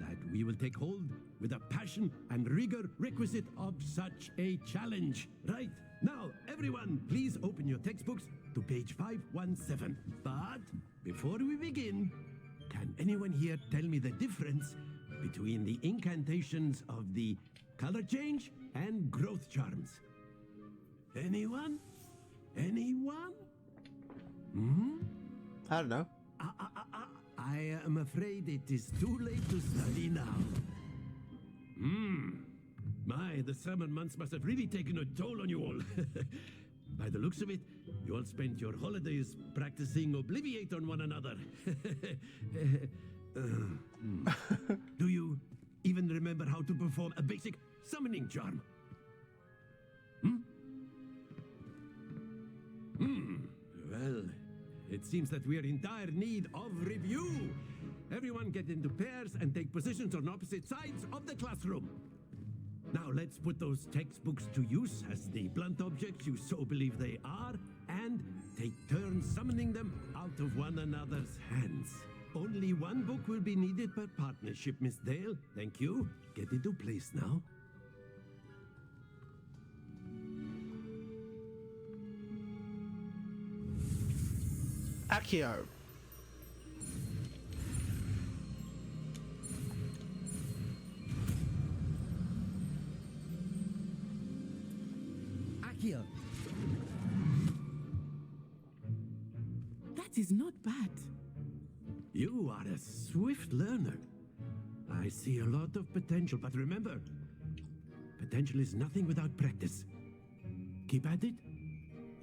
that we will take hold with the passion and rigor requisite of such a challenge. Right, now, everyone, please open your textbooks to page 517. But before we begin, can anyone here tell me the difference between the incantations of the color change and growth charms? Anyone? Anyone? I don't know. I am afraid it is too late to study now. My, the summer months must have really taken a toll on you all. By the looks of it, you all spent your holidays practicing Obliviate on one another. Do you even remember how to perform a basic summoning charm? Well, it seems that we are in dire need of review. Everyone get into pairs and take positions on opposite sides of the classroom. Now let's put those textbooks to use as the blunt objects you so believe they are, and take turns summoning them out of one another's hands. Only one book will be needed per partnership, Miss Dale. Thank you. Get into place now. Accio. Accio. That is not bad. You are a swift learner. I see a lot of potential, but remember, potential is nothing without practice. Keep at it.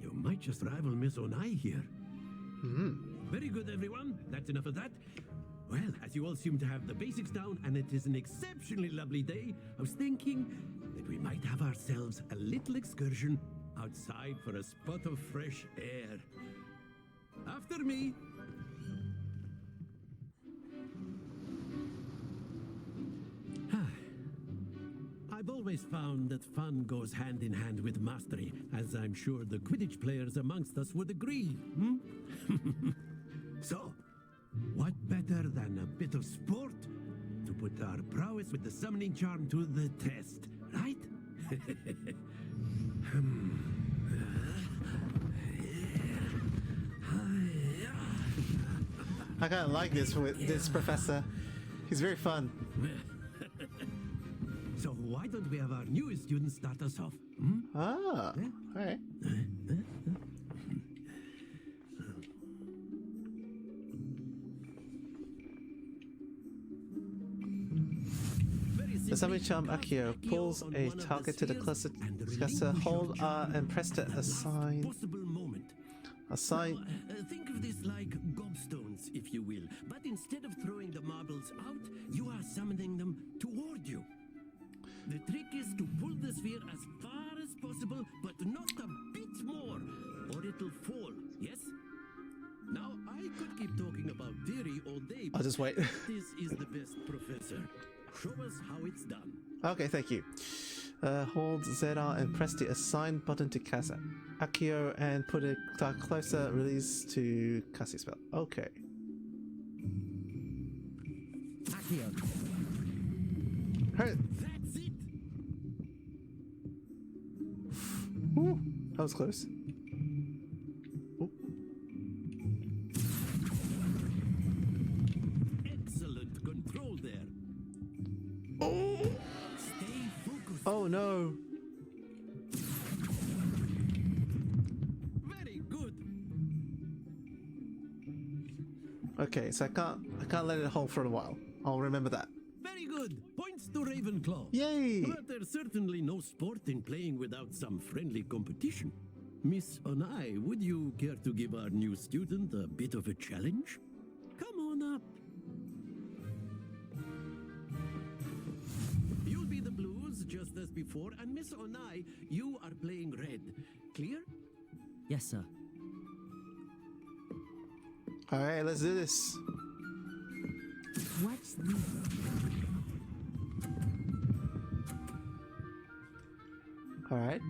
You might just rival Miss Onai here. Very good, everyone. That's enough of that. Well, as you all seem to have the basics down, and it is an exceptionally lovely day, I was thinking that we might have ourselves a little excursion outside for a spot of fresh air. After me. I've always found that fun goes hand in hand with mastery, as I'm sure the Quidditch players amongst us would agree. So, what better than a bit of sport to put our prowess with the summoning charm to the test, right? I kind of like this professor. He's very fun. So why don't we have our newest student start us off? All right. The summoning charm Accio pulls a target to the cluster. Hold R and press to assign. Think of this like gobstones, if you will. But instead of throwing the marbles out, you are summoning them toward you. The trick is to pull the sphere as far as possible, but not a bit more, or it'll fall, yes? Now, I could keep talking about theory all day, but I'll just wait. this is the best, Professor. Show us how it's done. Okay, thank you. Hold ZR and press the assign button to cast Accio and put it closer. Release to cast a spell. Okay. Accio. Hurt. That's it. Ooh, that was close. Ooh. Excellent control there. Oh. Stay focused. Oh no. Very good. Okay, so I can't let it hold for a while. I'll remember that. Very good. Points to Ravenclaw. Yay! But there's certainly no sport in playing without some friendly competition. Miss Onai, would you care to give our new student a bit of a challenge? Come on up. You'll be the blues just as before, and Miss Onai, you are playing red. Clear? Yes, sir. Alright, let's do this. Watch this. Alright.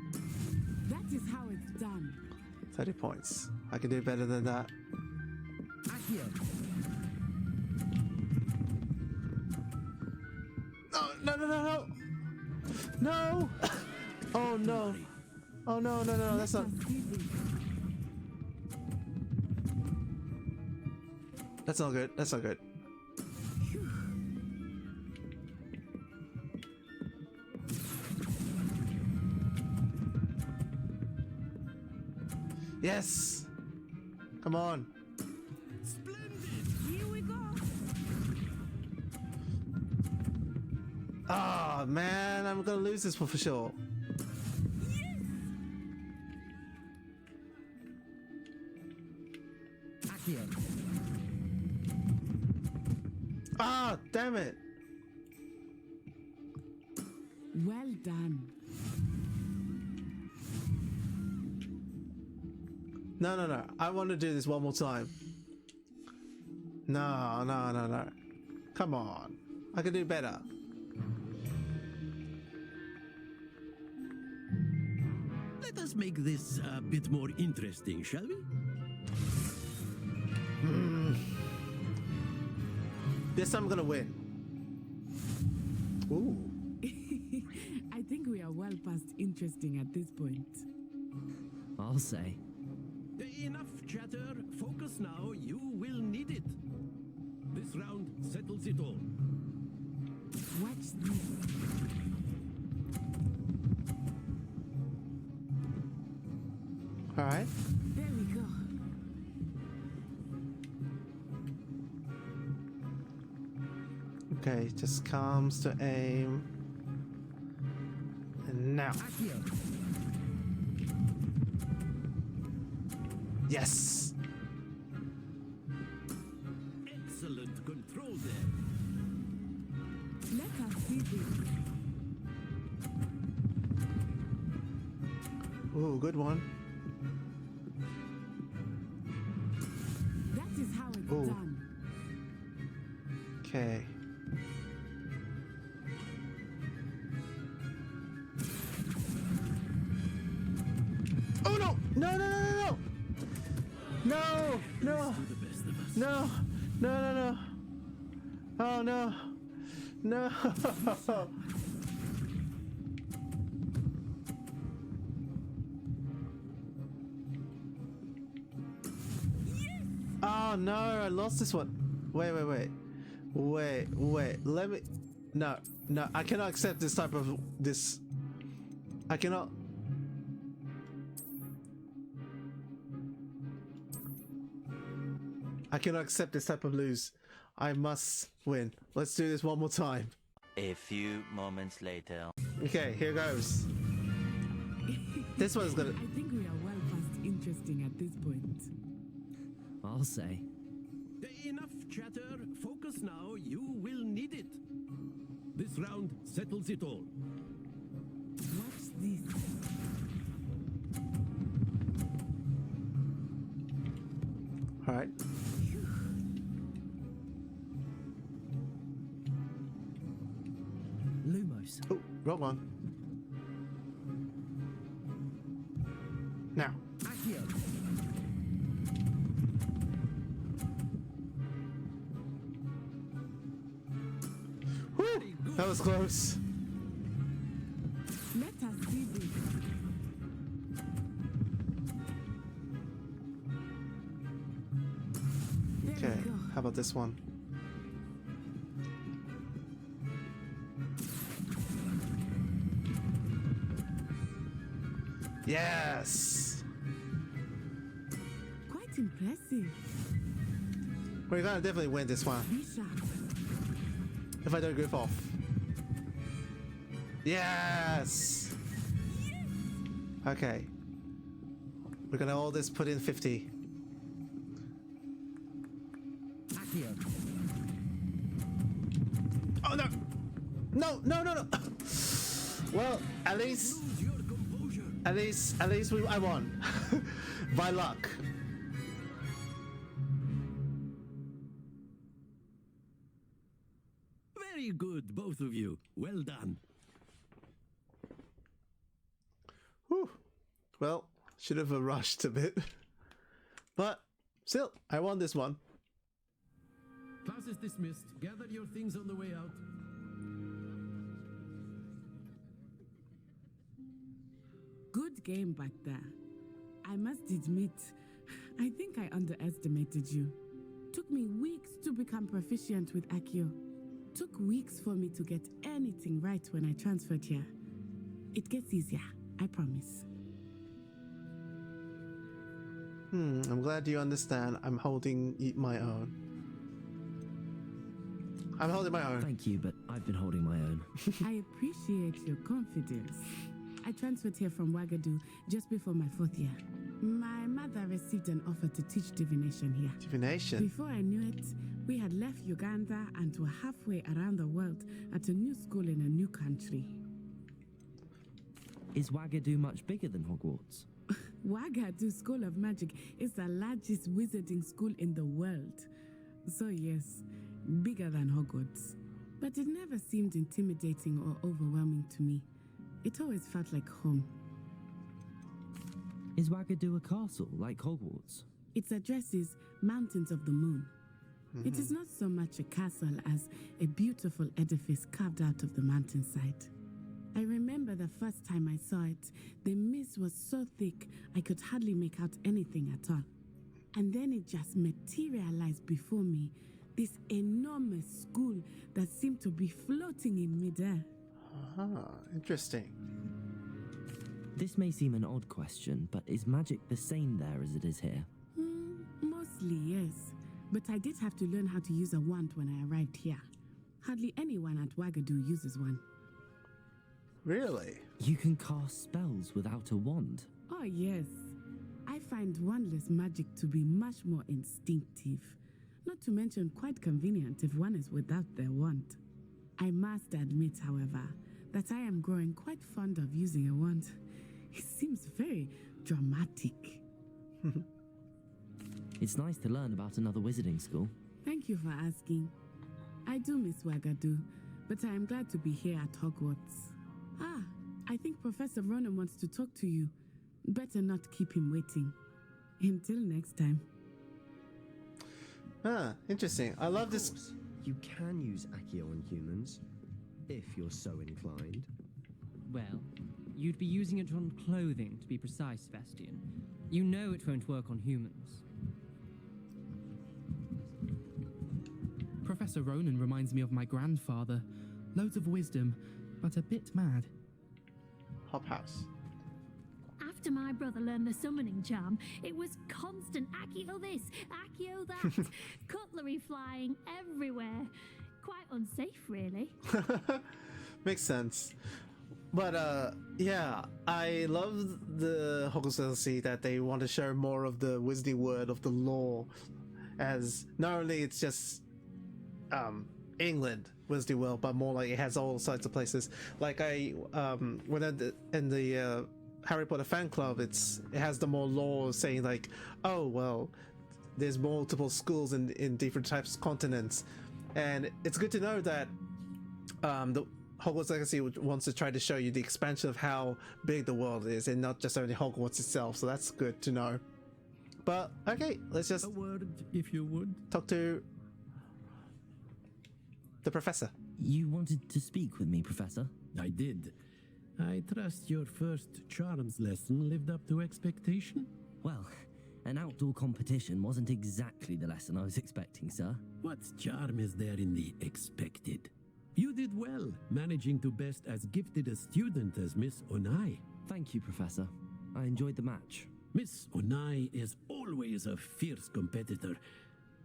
That is how it's done. 30 points. I can do better than that. No, no, no, no, no! No! Oh no! Oh no, no, no, that's not... That's not good, that's not good. Yes! Come on! Here we go. Ah, man, I'm gonna lose this one for sure. Ah, damn it! Well done. No, no, no. I want to do this one more time. No, no, no, no. Come on. I can do better. Let us make this a bit more interesting, shall we? This time I'm gonna win. Ooh. I think we are well past interesting at this point. I'll say. Enough chatter. Focus now. You will need it. This round settles it all. Watch this. All right. There we go. Okay, just comes to aim. And now. Yes. Excellent control there. Let us see this. Ooh, good one. That is how it's Ooh. done. Okay. Oh no! No, no, no, no, no! No! No! No! No, no, no! Oh no! No! Oh no! I lost this one. Wait, wait, wait. Wait, wait. Let me. No, no. I cannot accept this type of this. I cannot. I cannot accept this type of lose. I must win. Let's do this one more time. A few moments later. Okay, here goes. This one's gonna. I think we are well past interesting at this point. I'll say. Enough chatter. Focus now. You will need it. This round settles it all. Watch this. All right. Lumos. Oh, wrong one. Now. Woo! That was close. Let us see this. Okay, how about this one? Yes! Quite impressive. We're gonna definitely win this one. If I don't goof off. Yes! Okay. We're gonna all this put in 50. Oh no! No, no, no, no! Well, at least I won. By luck. Very good, both of you. Well done. Whew. Well, should have rushed a bit. But still, I won this one. Class is dismissed. Gather your things on the way out. Good game back there. I must admit, I think I underestimated you. Took me weeks to become proficient with Accio. Took weeks for me to get anything right when I transferred here. It gets easier, I promise. I'm glad you understand. I'm holding my own. I'm holding my own. Thank you, but I've been holding my own. I appreciate your confidence. I transferred here from Wagadu just before my 4th year. My mother received an offer to teach divination here. Divination? Before I knew it, we had left Uganda and were halfway around the world at a new school in a new country. Is Wagadu much bigger than Hogwarts? Wagadu School of Magic is the largest wizarding school in the world. So yes, bigger than Hogwarts. But it never seemed intimidating or overwhelming to me. It always felt like home. Is Wagadu a castle like Hogwarts? Its address is Mountains of the Moon. It is not so much a castle as a beautiful edifice carved out of the mountainside. I remember the first time I saw it, the mist was so thick I could hardly make out anything at all. And then it just materialized before me, this enormous school that seemed to be floating in midair. Interesting. This may seem an odd question, but is magic the same there as it is here? Mostly, yes. But I did have to learn how to use a wand when I arrived here. Hardly anyone at Wagadu uses one. Really? You can cast spells without a wand? Oh, yes. I find wandless magic to be much more instinctive. Not to mention quite convenient if one is without their wand. I must admit, however, that I am growing quite fond of using a wand. It seems very dramatic. It's nice to learn about another wizarding school. Thank you for asking. I do miss Wagadu, but I am glad to be here at Hogwarts. I think Professor Ronan wants to talk to you. Better not keep him waiting. Until next time. Interesting. I love this. You can use Accio on humans, if you're so inclined. Well, you'd be using it on clothing, to be precise, Sebastian. You know it won't work on humans. Professor Ronan reminds me of my grandfather. Loads of wisdom, but a bit mad. Hop house. After my brother learned the summoning charm, it was constant Accio this, Accio that, cutlery flying everywhere. Quite unsafe, really. Makes sense. But yeah, I love the Hogwarts Legacy that they want to show more of the wizarding world of the lore, as not only it's just England wizarding world, but more like it has all sorts of places. Like when in the Harry Potter fan club, it has the more lore saying like, oh well, there's multiple schools in different types of continents, and it's good to know that the Hogwarts Legacy wants to try to show you the expansion of how big the world is, and not just only Hogwarts itself. So that's good to know. But okay, let's just a word, if you would, talk to the professor. You wanted to speak with me, Professor? I did. I trust your first charms lesson lived up to expectation? Well, an outdoor competition wasn't exactly the lesson I was expecting, sir. What charm is there in the expected? You did well, managing to best as gifted a student as Miss Onai. Thank you, Professor. I enjoyed the match. Miss Onai is always a fierce competitor,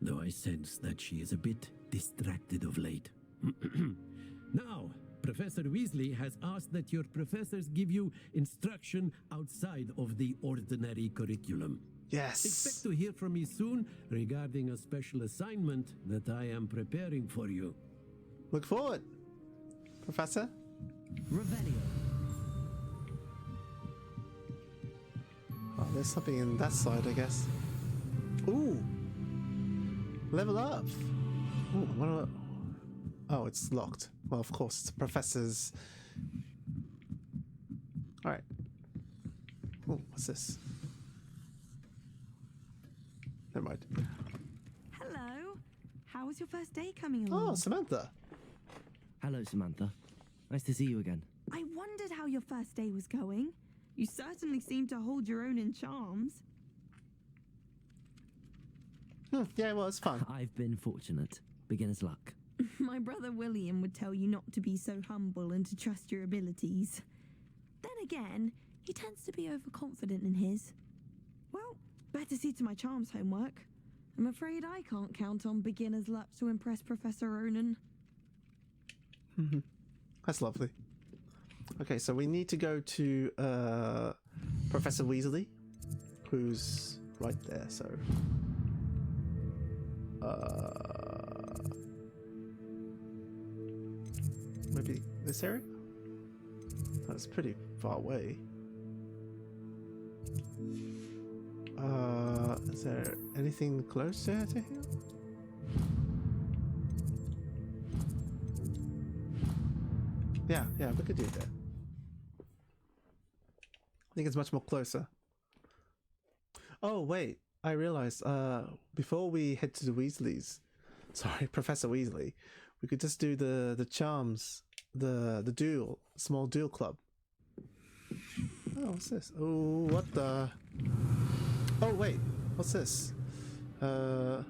though I sense that she is a bit distracted of late. Now, Professor Weasley has asked that your professors give you instruction outside of the ordinary curriculum. Yes. Expect to hear from me soon regarding a special assignment that I am preparing for you. Look forward, Professor. Revelio. Oh, there's something in that side, I guess. Ooh. Level up. Ooh, Oh, it's locked. Well, of course, it's the professor's. Alright. Oh, what's this? Never mind. Hello. How was your first day coming along? Oh, Samantha. Hello, Samantha. Nice to see you again. I wondered how your first day was going. You certainly seem to hold your own in charms. Yeah, well, it's fun. I've been fortunate. Beginner's luck. My brother William would tell you not to be so humble and to trust your abilities. Then again, he tends to be overconfident in his. Well, better see to my charms homework. I'm afraid I can't count on beginner's luck to impress Professor Ronan. That's lovely. Okay, so we need to go to Professor Weasley, who's right there, so... maybe this area? That's pretty far away. Is there anything closer to here? Yeah, we could do that. I think it's much more closer. Oh, wait. I realized, before we head to the Weasleys, sorry, Professor Weasley, we could just do the charms, the duel, small duel club. Oh, what's this? Oh, what the? Oh, wait, what's this? Accio.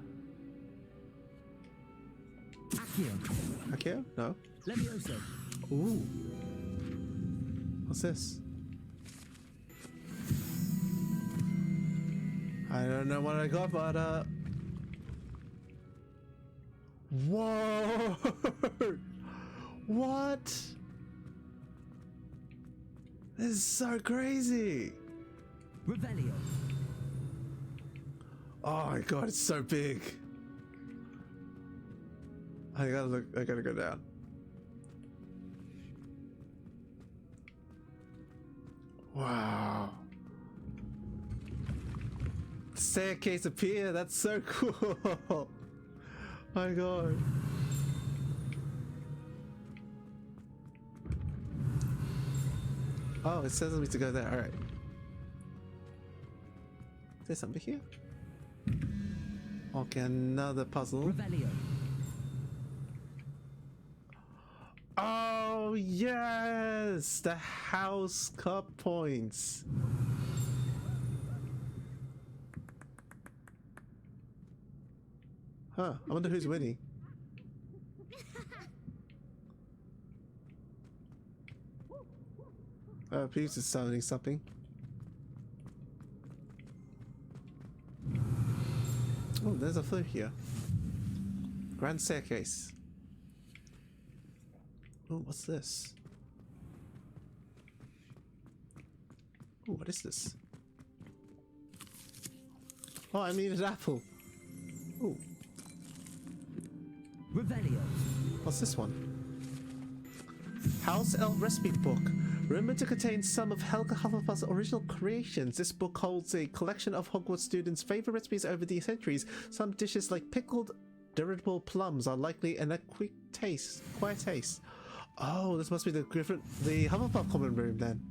Accio? No. Levioso. Ooh. What's this? I don't know what I got, but whoa! What? This is so crazy! Revelio. Oh my god, it's so big. I gotta go down. Wow. Staircase appear, that's so cool. My god. Oh, it says me to go there, alright. Is there something here? Okay, another puzzle. Revelio. Oh yes! The house cup points. Huh, I wonder who's winning. Peeves is summoning something. Oh, there's a flute here. Grand staircase. Oh, what's this? Oh, what is this? Oh, I need an apple. Oh. Revelio. What's this one? House Elf Recipe Book. Rumored to contain some of Helga Hufflepuff's original creations, this book holds a collection of Hogwarts students' favorite recipes over the centuries. Some dishes like pickled irritable plums are likely an acquired taste. Oh, this must be the Hufflepuff common room then.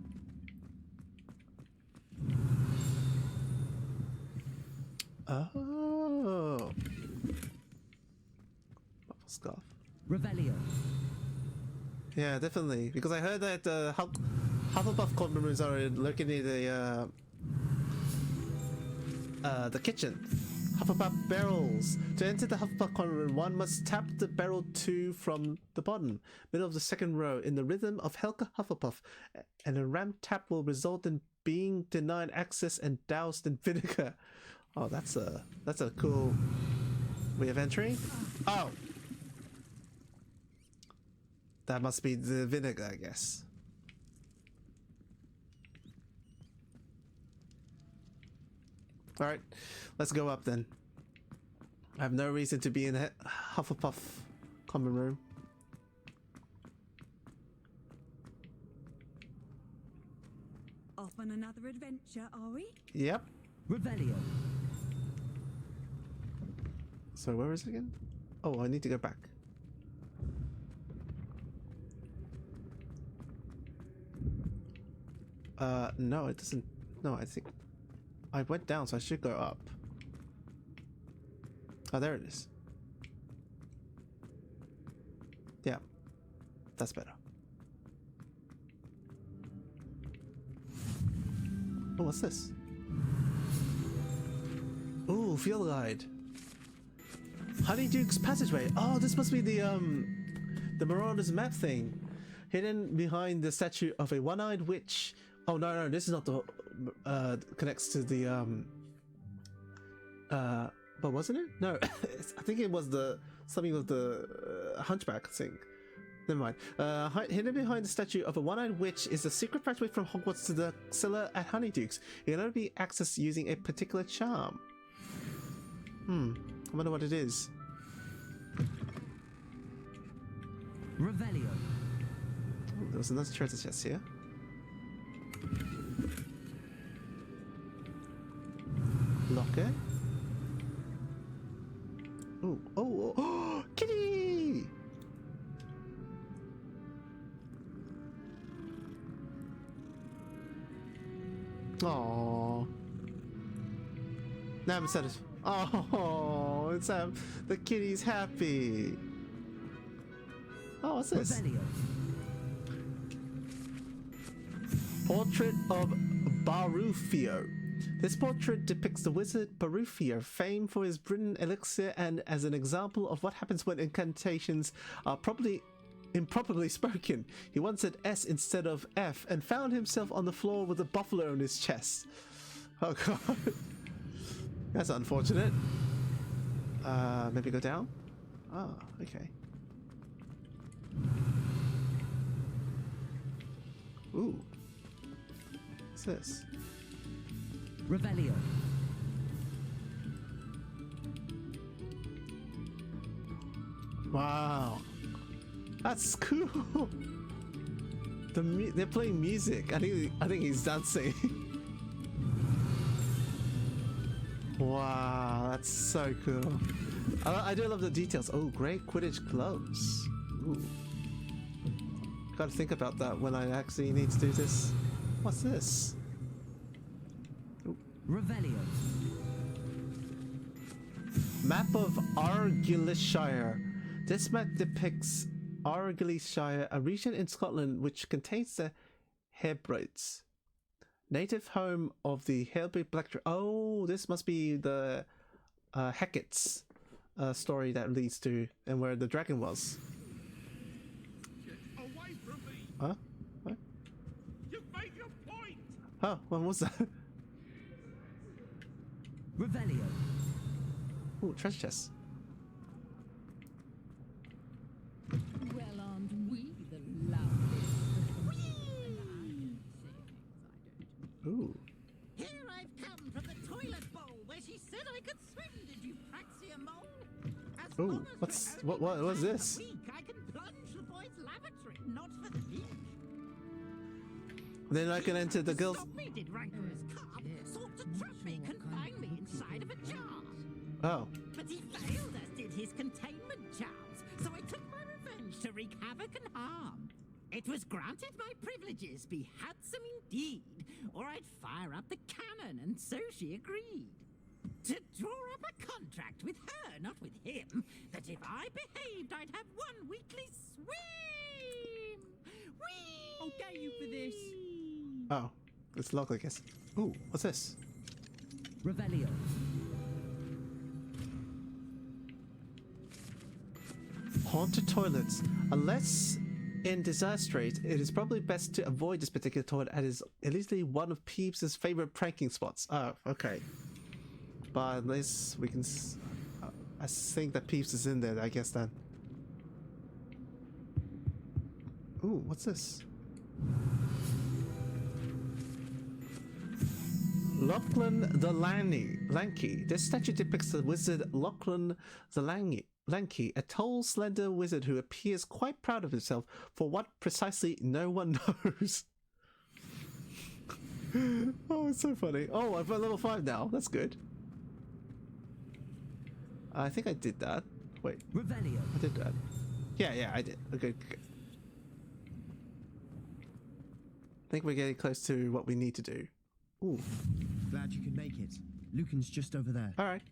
Oh. Bubble scarf. Revelio. Yeah, definitely. Because I heard that Hufflepuff common rooms are located near the kitchen. Hufflepuff barrels. To enter the Hufflepuff common room, one must tap the barrel 2 from the bottom, middle of the second row, in the rhythm of Helga Hufflepuff, and a ramp tap will result in being denied access and doused in vinegar. Oh, that's a cool way of entering. Oh, that must be the vinegar, I guess. All right, let's go up then. I have no reason to be in a Hufflepuff common room. Off on another adventure, are we? Yep. Revelio. So where is it again? Oh, I need to go back. No, it doesn't. No, I think I went down, so I should go up. Oh, there it is. Yeah, that's better. Oh, what's this? Ooh, field guide. Honeyduke's Passageway. Oh, this must be the Marauder's map thing. Hidden behind the statue of a one-eyed witch. Oh no, this is not the connects to the but wasn't it? No, I think it was the something with the hunchback thing. Never mind. Hidden behind the statue of a one-eyed witch is the secret passageway from Hogwarts to the cellar at Honeyduke's. It can only be accessed using a particular charm. I wonder what it is. Revelio. Oh, there was another treasure chest here. Locker. Ooh, oh, kitty! Aww. Now I'm satisfied. Oh, it's the kitty's happy. Oh, what's this? Revelio. Portrait of Barufio. This portrait depicts the wizard Barufio, famed for his brilliant elixir and as an example of what happens when incantations are improperly spoken. He once said S instead of F and found himself on the floor with a buffalo on his chest. Oh god. That's unfortunate. Maybe go down? Oh, okay. Ooh. What's this? Revelio. Wow. That's cool. They're playing music. I think he's dancing. Wow, that's so cool. I do love the details. Oh, great Quidditch gloves. Ooh. Gotta think about that when I actually need to do this. What's this? Ooh. Revelio. Map of Argyllshire. This map depicts Argyllshire, a region in Scotland which contains the Hebrides, native home of the Hellbig Black. Oh, this must be the Hecat's story that leads to and where the dragon was. Get away from me! Huh? What? You've made your point! Oh, when was that? Revelio. Oh, treasure chest. Well, aren't we the loudest? Ooh. Here I've come from the toilet bowl where she said I could swim. Did you praxia mole? Ooh, what was this? I can plunge the boys' lavatory, not for the leak. Then I can enter the girls. Stop me, did rancorous carp sought to trap me, confine me inside of a jar. Oh. But he failed, as did his containment charms, so I took my revenge to wreak havoc and harm. It was granted my privileges be handsome indeed, or I'd fire up the cannon, and so she agreed. To draw up a contract with her, not with him, that if I behaved, I'd have one weekly swim! Whee! I'll get you for this. Oh, it's locked, I guess. Ooh, what's this? Revelio. Haunted toilets. Unless in Desire Strait, it is probably best to avoid this particular toilet as it is at least one of Peeves' favorite pranking spots. Oh, okay. But unless we can... I think that Peeves is in there, I guess then. Ooh, what's this? Lachlan the Lanky. This statue depicts the wizard Lachlan the Lanky, a tall, slender wizard who appears quite proud of himself for what precisely no one knows. Oh, it's so funny. Oh, I'm at level 5 now. That's good. I think I did that. Wait. Revelio. I did that. Yeah, I did. Okay. I think we're getting close to what we need to do. Ooh. Glad you could make it. Lucan's just over there. All right.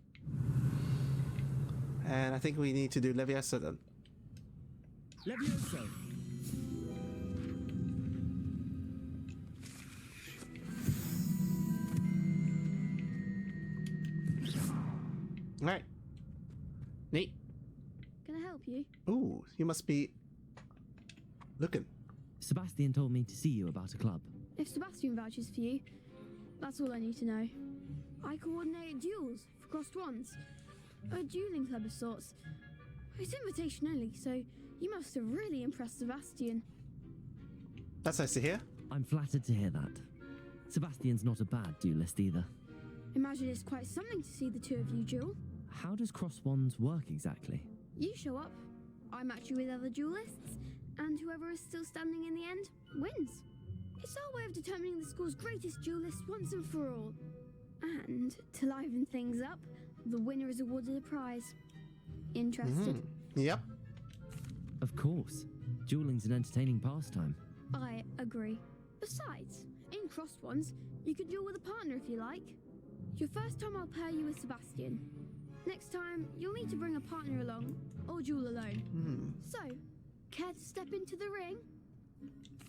And I think we need to do Leviosa then. Leviosa! All right. Neat. Can I help you? Ooh, you must be looking. Sebastian told me to see you about a club. If Sebastian vouches for you, that's all I need to know. I coordinate duels for crossed ones. A dueling club of sorts. It's invitation only, so you must have really impressed Sebastian. That's nice to hear. I'm flattered to hear that. Sebastian's not a bad duelist either. Imagine it's quite something to see the two of you duel. How does cross wands work exactly? You show up, I match you with other duelists, and whoever is still standing in the end wins. It's our way of determining the school's greatest duelist once and for all. And to liven things up, the winner is awarded a prize. Interested? Yep. Of course. Dueling's an entertaining pastime. I agree. Besides, in crossed ones, you could duel with a partner if you like. Your first time I'll pair you with Sebastian. Next time, you'll need to bring a partner along, or duel alone. So, care to step into the ring?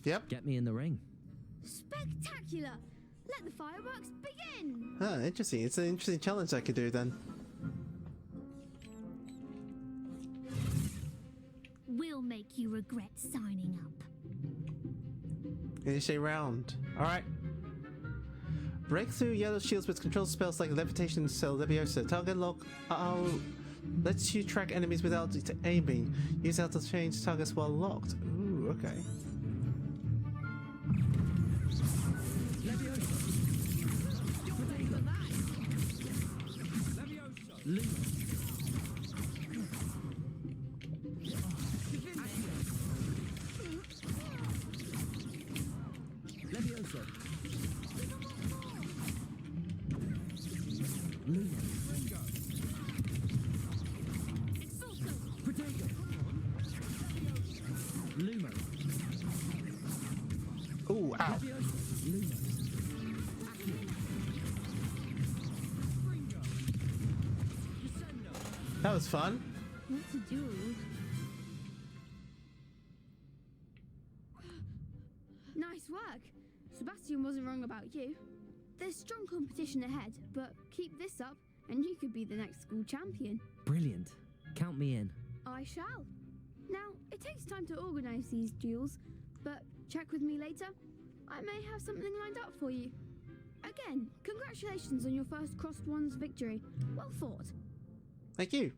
Yep. Get me in the ring. Spectacular! Let the fireworks begin! Ah, interesting. It's an interesting challenge I could do then. We'll make you regret signing up. Initiate round. Alright. Break through yellow shields with control spells like Levitation Cell Leviosa. Target lock lets you track enemies without aiming. Use out to change targets while locked. Ooh, okay. Ooh, ow. That was fun. What to do? Nice work. Sebastian wasn't wrong about you. There's strong competition ahead, but keep this up and you could be the next school champion. Brilliant. Count me in. I shall. Now, it takes time to organise these duels, but check with me later. I may have something lined up for you. Again, congratulations on your first crossed ones victory. Well fought. Thank you.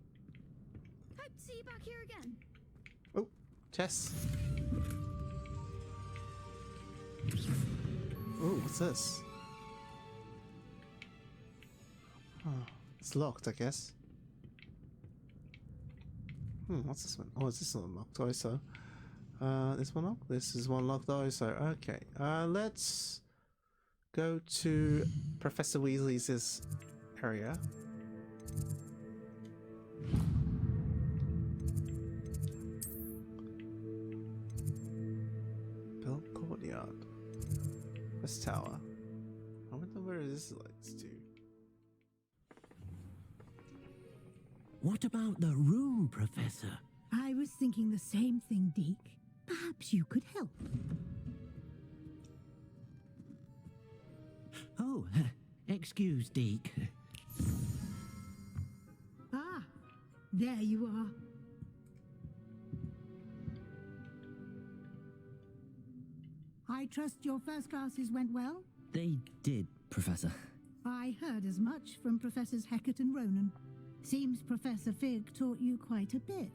Hope to see you back here again. Oh, chess. Oh, what's this? Oh, it's locked, I guess. What's this one? Oh, is this one locked also? This one locked? This is one locked also. Okay. Let's go to Professor Weasley's area. Bell Courtyard. This tower. I wonder where this leads to. What about the room, Professor? I was thinking the same thing, Deke. Perhaps you could help. Oh, excuse, Deke. Ah, there you are. I trust your first classes went well? They did, Professor. I heard as much from Professors Hecat and Ronan. Seems Professor Fig taught you quite a bit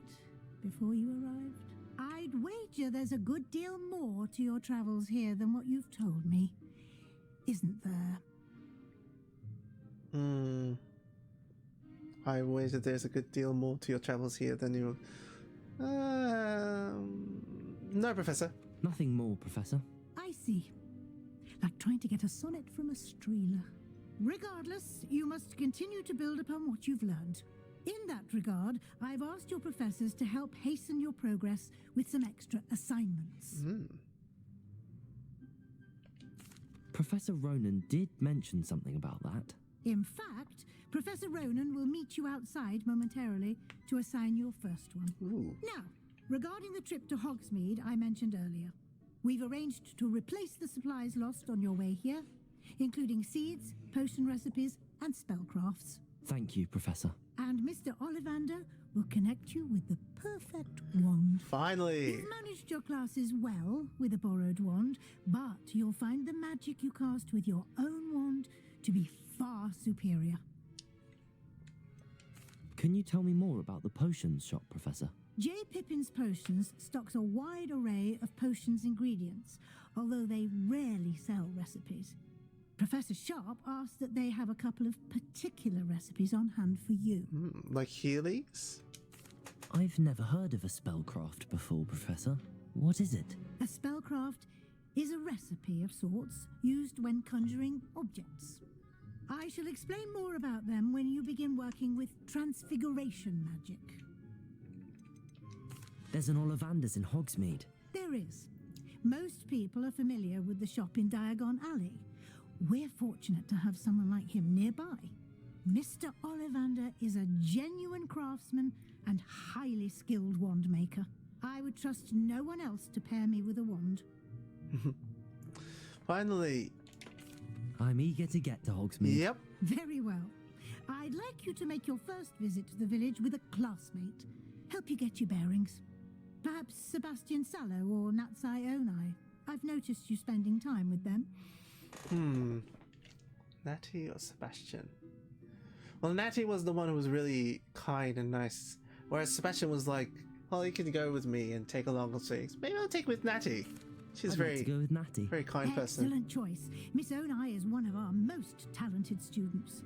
before you arrived. I'd wager there's a good deal more to your travels here than what you've told me. Isn't there? I wager there's a good deal more to your travels here than you... No, Professor. Nothing more, Professor. I see. Like trying to get a sonnet from a streeler. Regardless, you must continue to build upon what you've learned. In that regard, I've asked your professors to help hasten your progress with some extra assignments. Professor Ronan did mention something about that. In fact, Professor Ronan will meet you outside momentarily to assign your first one. Ooh. Now, regarding the trip to Hogsmeade I mentioned earlier, we've arranged to replace the supplies lost on your way here, including seeds, potion recipes, and spellcrafts. Thank you, Professor. And Mr. Ollivander will connect you with the perfect wand. Finally! You've managed your classes well with a borrowed wand, but you'll find the magic you cast with your own wand to be far superior. Can you tell me more about the potions shop, Professor? J. Pippin's Potions stocks a wide array of potions ingredients, although they rarely sell recipes. Professor Sharp asked that they have a couple of particular recipes on hand for you. Like Healy's? I've never heard of a spellcraft before, Professor. What is it? A spellcraft is a recipe of sorts used when conjuring objects. I shall explain more about them when you begin working with transfiguration magic. There's an Ollivander's in Hogsmeade. There is. Most people are familiar with the shop in Diagon Alley. We're fortunate to have someone like him nearby. Mr. Ollivander is a genuine craftsman and highly skilled wand maker. I would trust no one else to pair me with a wand. Finally. I'm eager to get to Hogsmeade. Yep. Very well. I'd like you to make your first visit to the village with a classmate. Help you get your bearings. Perhaps Sebastian Sallow or Natsai Onai. I've noticed you spending time with them. Natty or Sebastian? Well, Natty was the one who was really kind and nice, whereas Sebastian was like, well, you can go with me and take along things. Maybe I'll take with Natty. She's I'd very like to go with Natty. Very kind person. Excellent choice. Miss Onai is one of our most talented students.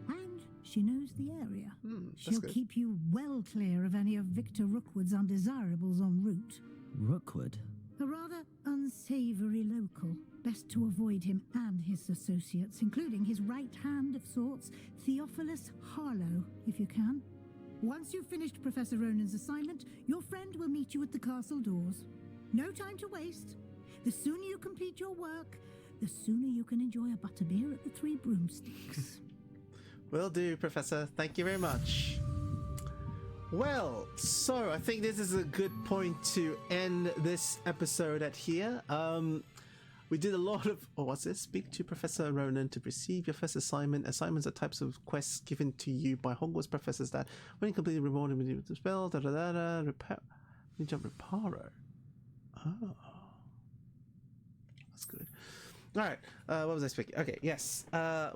And she knows the area. She'll good. keep you well clear of any of Victor Rookwood's undesirables en route. Rookwood? A rather unsavoury local. Best to avoid him and his associates, including his right hand of sorts, Theophilus Harlow, if you can. Once you've finished Professor Ronan's assignment, your friend will meet you at the castle doors. No time to waste. The sooner you complete your work, the sooner you can enjoy a butterbeer at the Three Broomsticks. Will do, Professor. Thank you very much. Well, so I think this is a good point to end this episode at here. We did a lot of... Oh, what's this? Speak to Professor Ronan to receive your first assignment. Assignments are types of quests given to you by Hogwarts professors that, when completed, rewarded with the spell. Reparo. Oh. That's good. All right. What was I speaking? Okay. Yes. I've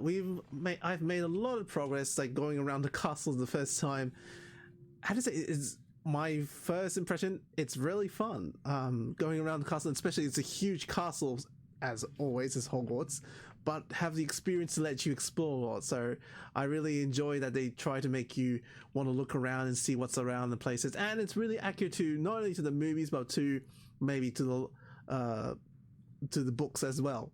made a lot of progress, like going around the castle the first time. How to say? It's my first impression. It's really fun. Going around the castle, especially it's a huge castle, as always, as Hogwarts, but have the experience to let you explore a lot. So I really enjoy that they try to make you want to look around and see what's around the places, and it's really accurate to not only to the movies but to maybe to the books as well.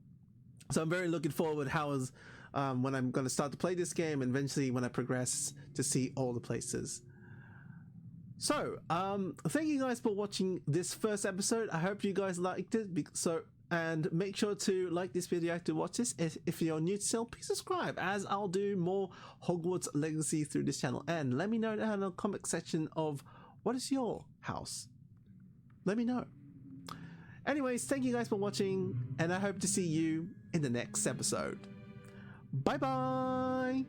So I'm very looking forward when I'm going to start to play this game, and eventually when I progress to see all the places. So thank you guys for watching this first episode. I hope you guys liked it. And make sure to like this video to watch this. If you're new to channel, please subscribe, as I'll do more Hogwarts Legacy through this channel. And let me know down in the comment section of what is your house. Let me know. Anyways, thank you guys for watching, and I hope to see you in the next episode. Bye bye.